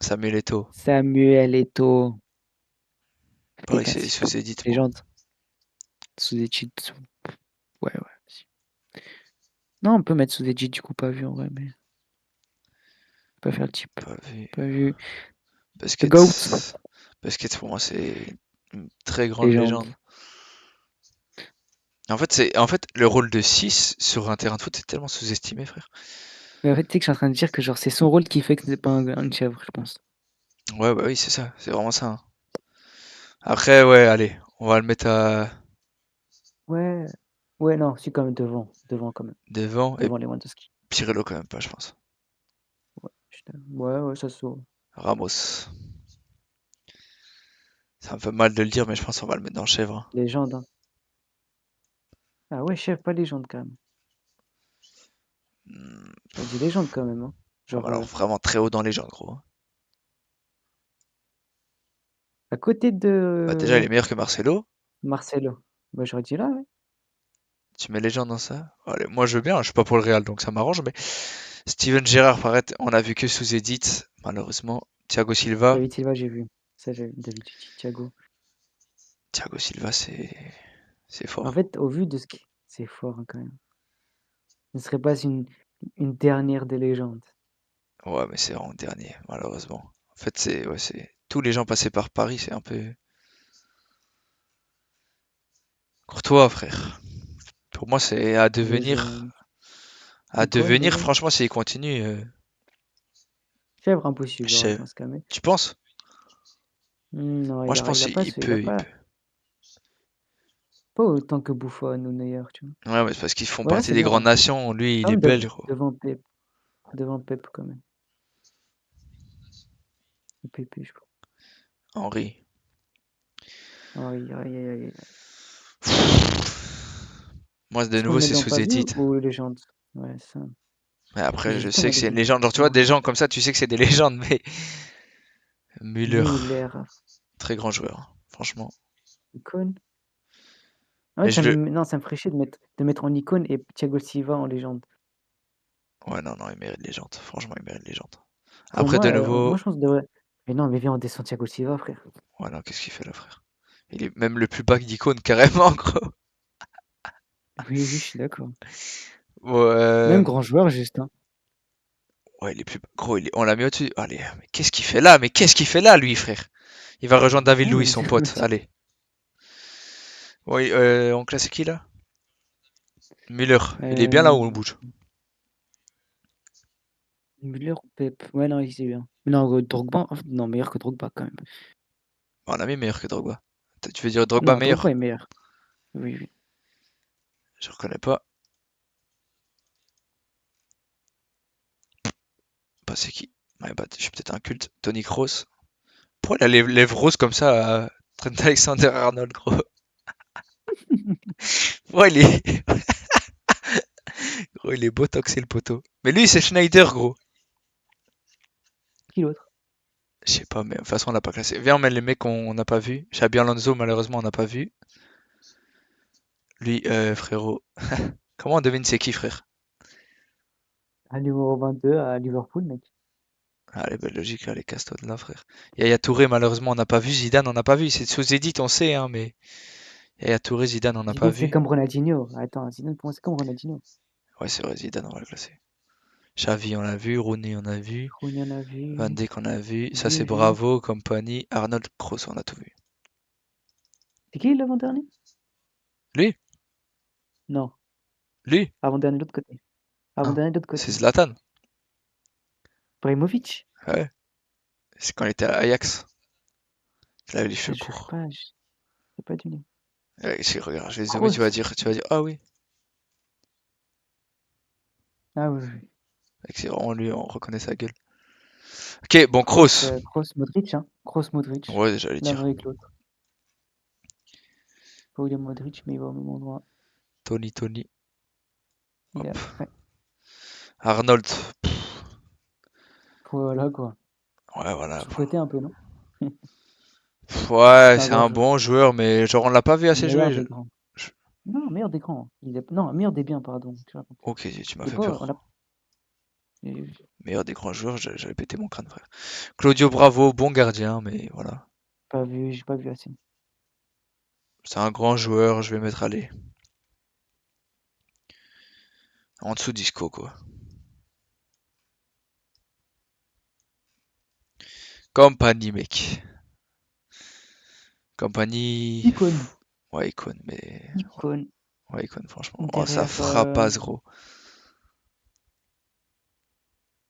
Samuel Eto'o. Samuel Eto'o. Pareil, c'est Efficace. sous-édite, moi. Légende. Sous étude. Ouais, ouais. Si. Non, on peut mettre sous étude, du coup, pas vu en vrai, mais. Pas faire le type. Pas vu. Pas vu. The Basket. GOAT. Basket, pour moi, c'est une très grande Légende. légende. En fait, le rôle de 6 sur un terrain de foot, c'est tellement sous-estimé, frère. Mais en fait, tu sais que je suis en train de dire que genre c'est son rôle qui fait que c'est pas une chèvre, je pense. Ouais, bah oui, c'est ça. C'est vraiment ça, hein. Après, ouais, allez, on va le mettre à Ouais. Ouais, non, si quand même devant. Devant quand même. devant et Devant Lewandowski. Pirello quand même pas, je pense. Ouais, ouais, ouais, ça se sauve. Ramos. C'est un peu mal de le dire, mais je pense qu'on va le mettre dans chèvre, hein. Légende, hein. Ah ouais, chef, pas légende quand même. Hmm, J'aurais dit légende quand même, hein. ouais, mais Genre, alors vraiment très haut dans les gens, gros, hein. à côté Bah déjà, il de est meilleur que Marcelo. Marcelo. Bah, j'aurais dit là, ouais. Tu mets les gens dans ça? Allez, moi je veux bien, je suis pas pour le Real, donc ça m'arrange, mais Steven Gerrard, paraît, on a vu que sous Edith, malheureusement. Thiago Silva. David Silva, j'ai vu. Ça, j'ai vu. David Thiago. Thiago Silva, c'est En fort. fait, au vu de ce qui. C'est fort, hein, quand même. Ce ne serait pas une dernière des légendes. Ouais, mais c'est en dernier, malheureusement. En fait, c'est ouais, c'est tous les gens passés par Paris, c'est un peu Courtois, frère. Pour moi, c'est à devenir. Légende. À Icône, devenir, légende. franchement, s'il continue, Chèvre impossible, je genre, sais. dans ce cas, mais. Tu penses? Non, Moi, je pense il a pas qu'il ce. Il a peut, il pas. peut. Pas autant que Buffon ou Neuer, tu vois. Ouais, mais c'est parce qu'ils font Voilà, partie c'est des bien, grandes hein. nations. Lui, il Quand est même belge, gros. devant Pep. Devant Pep, quand même. Ou Pepe, je crois. Henri. Aïe, aïe, aïe, aïe. Moi, de Est-ce qu'on nouveau, le met c'est dans sous pas vu Edith. ou légende? Ouais, ça. Mais après, je J'hésitais, sais moi, que c'est une David. légende. Genre, tu vois, Non. des gens comme ça, tu sais que c'est des légendes, mais Müller, Müller. très grand joueur, franchement. Icône. En Mais fait, je le. non, ça me ferait chier de mettre en icône et Thiago Silva en légende. Ouais, non, non, il mérite légende. Franchement, il mérite légende. Pour Après, moi, de moi, nouveau. je pense que devrait. Mais non, mais viens, on descend Thiago Silva, frère. Ouais, non, qu'est-ce qu'il fait là, frère? Il est même le plus bas d'icône, carrément, gros. Oui, oui, je suis d'accord. Ouais, Même grand joueur, juste, hein. ouais, il est plus gros, on l'a mis au-dessus. Allez, mais qu'est-ce qu'il fait là? Mais qu'est-ce qu'il fait là, lui, frère? Il va rejoindre David Ouais, Louis, mais son c'est le pote. type. Allez. Oui, on classe qui là? Müller. Il est bien là où on Euh, bouge. Müller ou Pep. Ouais, non, il c'est bien. Mais non, Drogba, en fait, non, meilleur que Drogba quand même. On a mis meilleur que Drogba. Tu veux dire Drogba Non, Drogba meilleur? est meilleur. Oui, oui. Je reconnais pas. Bah, c'est qui? My bad, je suis peut-être un culte. Tony Kroos. Pourquoi il a les lèvres roses comme ça à Trent Alexander-Arnold, gros? Ouais, gros, il est botoxé le poteau. Mais lui, c'est Schneider, gros. Qui l'autre? Je sais pas, mais de toute façon, on l'a pas classé. Viens, on met les mecs qu'on n'a pas vu. Xabi Alonso, malheureusement, on n'a pas vu. Lui, frérot. Comment on devine c'est qui, frère? Un numéro 22 à Liverpool, mec. Allez, belle logique, allez, casse-toi de là, frère. Yaya Touré, malheureusement, on n'a pas vu. Zidane, on n'a pas vu. C'est sous Edith, on sait, hein, mais Yaya Touré, Zidane, on n'a pas Zidane, c'est vu. comme Ronaldinho. Attends, Zidane, pour moi, c'est comme Ronaldinho. Ouais, c'est vrai, Zidane, on va le classer. Xavi, on l'a vu. Rooney, on a vu. Rooney, on a Van vu. Dijk, on a vu. Ça, c'est Vu. Bravo, Compagnie. Arnold, Kroos, on a tout vu. C'est qui l'avant-dernier? Lui? Non, Lui? avant-dernier de l'autre côté. Hein? Avant-dernier de l'autre C'est côté. Zlatan. Ibrahimovic? Ouais. C'est quand il était à Ajax. Il avait les Ah, cheveux je sais courts. pas, je sais pas du nom. Ouais, regarde, je vais zoomer, Kroos. tu vas dire, ah oui. Ah oui, oui. C'est vraiment lui, on reconnaît sa gueule. Ok, bon, Kroos, Kroos. Kroos Modric, hein. Kroos Modric. Ouais, j'allais L'un dire. avec l'autre. Pas William Modric, mais il va au même endroit. Tony. Il a... Hop. Ouais, Arnold. voilà quoi. Ouais, voilà. Sous-côté un peu, non? Ouais, C'est un c'est grand un joueur. bon joueur, mais genre on l'a pas vu assez Meilleur jouer. des grands. Je- Non, meilleur des grands. Non, meilleur des biens, pardon. Tu vois. Ok, tu m'as Il est fait pas... On peur. l'a... J'ai Meilleur des grands joueurs, j'avais pété mon crâne, frère. Claudio Bravo, bon gardien, mais voilà. j'ai pas vu assez. C'est un grand joueur, je vais mettre aller. En dessous d'Isco, quoi. Compagnie, mec. Compagnie. Icône. Ouais, icône, mais. Icône. Ouais, icône, franchement. Oh, ça Derrière... frappe à zéro.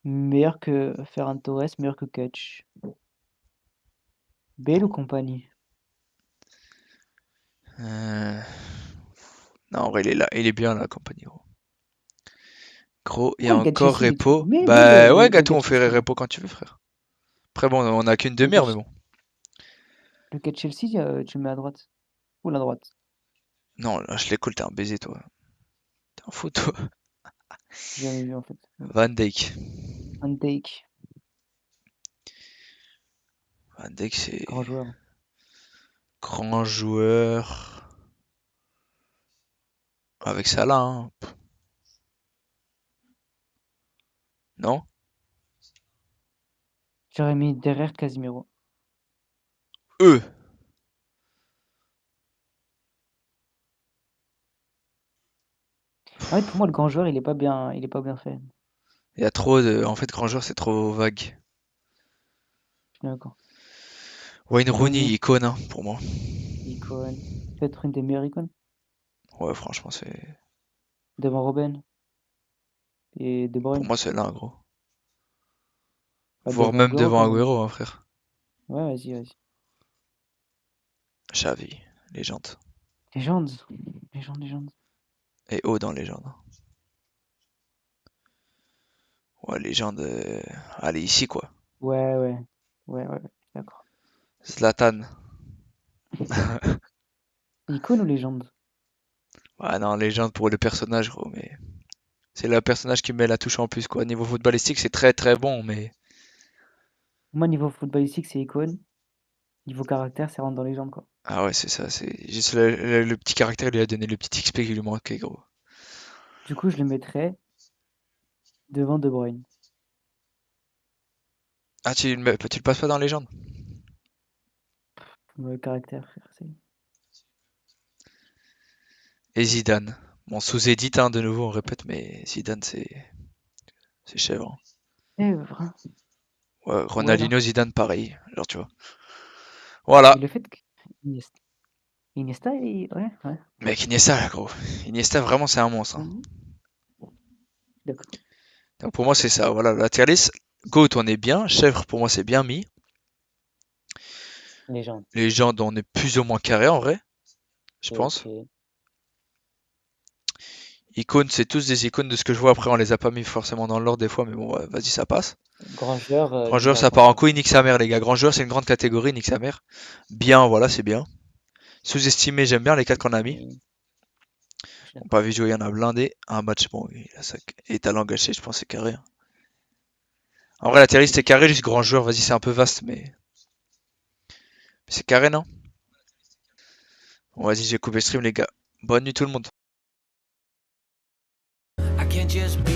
meilleur que Ferran Torres, meilleur que Kutch. Bale ou compagnie? Euh, Non, en vrai, il est là. Il est bien, là, compagnie, gros. Gros, il y a Pourquoi le gars de encore Chelsea, il est trop... Repo. Mais Bah ouais, le gâteau, gars on de fait Chelsea... Repo quand tu veux, frère. Après, bon, on a qu'une Le gars demi-heure, de, mais bon. le gars de Chelsea, tu le mets à droite. Ou la droite. Non, là, je l'écoute, t'es un baiser, toi. T'es un fou, toi. J'ai jamais vu en fait. Van Dijk. Un take. Van Dijk, c'est Grand joueur. grand joueur. Avec Salah, hein. Non? J'aurais mis derrière Casemiro. Eux. En fait, pour moi, le grand joueur, il est pas bien fait. Il y a trop de. En fait, grand joueur, c'est trop vague. Je suis d'accord. Wayne Rooney, Rooney, icône, hein, pour moi. icône. Peut-être une des meilleures icônes. Ouais, franchement, c'est. Devant Robben et De Pour Bruyne. moi, c'est là, gros. Pas Voire devant même Agüero devant quand même. Agüero, hein, frère. Ouais, vas-y, vas-y. Xavi, légende. Légende. Légende, légende. Et haut dans légende, hein. Ouais, légende. Allez, ici, quoi. Ouais, ouais. Ouais. D'accord. Zlatan. Icône ou légende? Ouais, non, légende pour le personnage, gros, mais. C'est le personnage qui met la touche en plus, quoi. Niveau footballistique, c'est très très bon, mais. Moi, niveau footballistique, c'est icône. Niveau caractère, c'est rentre dans les jambes, quoi. Ah ouais, c'est ça, c'est juste le petit caractère, il lui a donné le petit XP qui lui manquait, gros. Du coup, je le mettrais devant De Bruyne. Ah, tu le passes pas dans légende? Le caractère, frère, c'est... Et Zidane. Bon, sous Edith, hein, de nouveau, on répète, mais Zidane, c'est chèvre, hein. Vrai. Ouais, Ouais, là. Ronaldinho, Zidane, pareil, genre, tu vois. Voilà. Mais le fait que... Iniesta, Iniesta, ouais. Mec, Iniesta, là, gros. Iniesta, vraiment, c'est un monstre, hein. Mhm. D'accord. Donc, pour moi, c'est ça. Voilà, la tier list. Goat, on est bien. Chèvre, pour moi, c'est bien mis. Légende. Légende, on est plus ou moins carré, en vrai, je pense. Ok. Icônes, c'est tous des icônes de ce que je vois. Après, on les a pas mis forcément dans l'ordre des fois, mais bon, ouais, vas-y, ça passe. Grand joueur, Grand joueur, meilleur ça grand part en joueur. couille, nique sa mère, les gars. Grand joueur, c'est une grande catégorie, nique sa mère. Bien, voilà, c'est bien. Sous-estimé, j'aime bien les 4 qu'on a mis. Je suis On d'accord. pas vu jouer, il y en a blindé. Un match, bon, il a ça. Et talent gâché, je pense, c'est carré, hein. En vrai, la tier list est carré, juste grand joueur, vas-y, c'est un peu vaste, mais c'est carré, non? Bon, vas-y, j'ai coupé le stream, les gars. Bonne nuit, tout le monde. I can't just be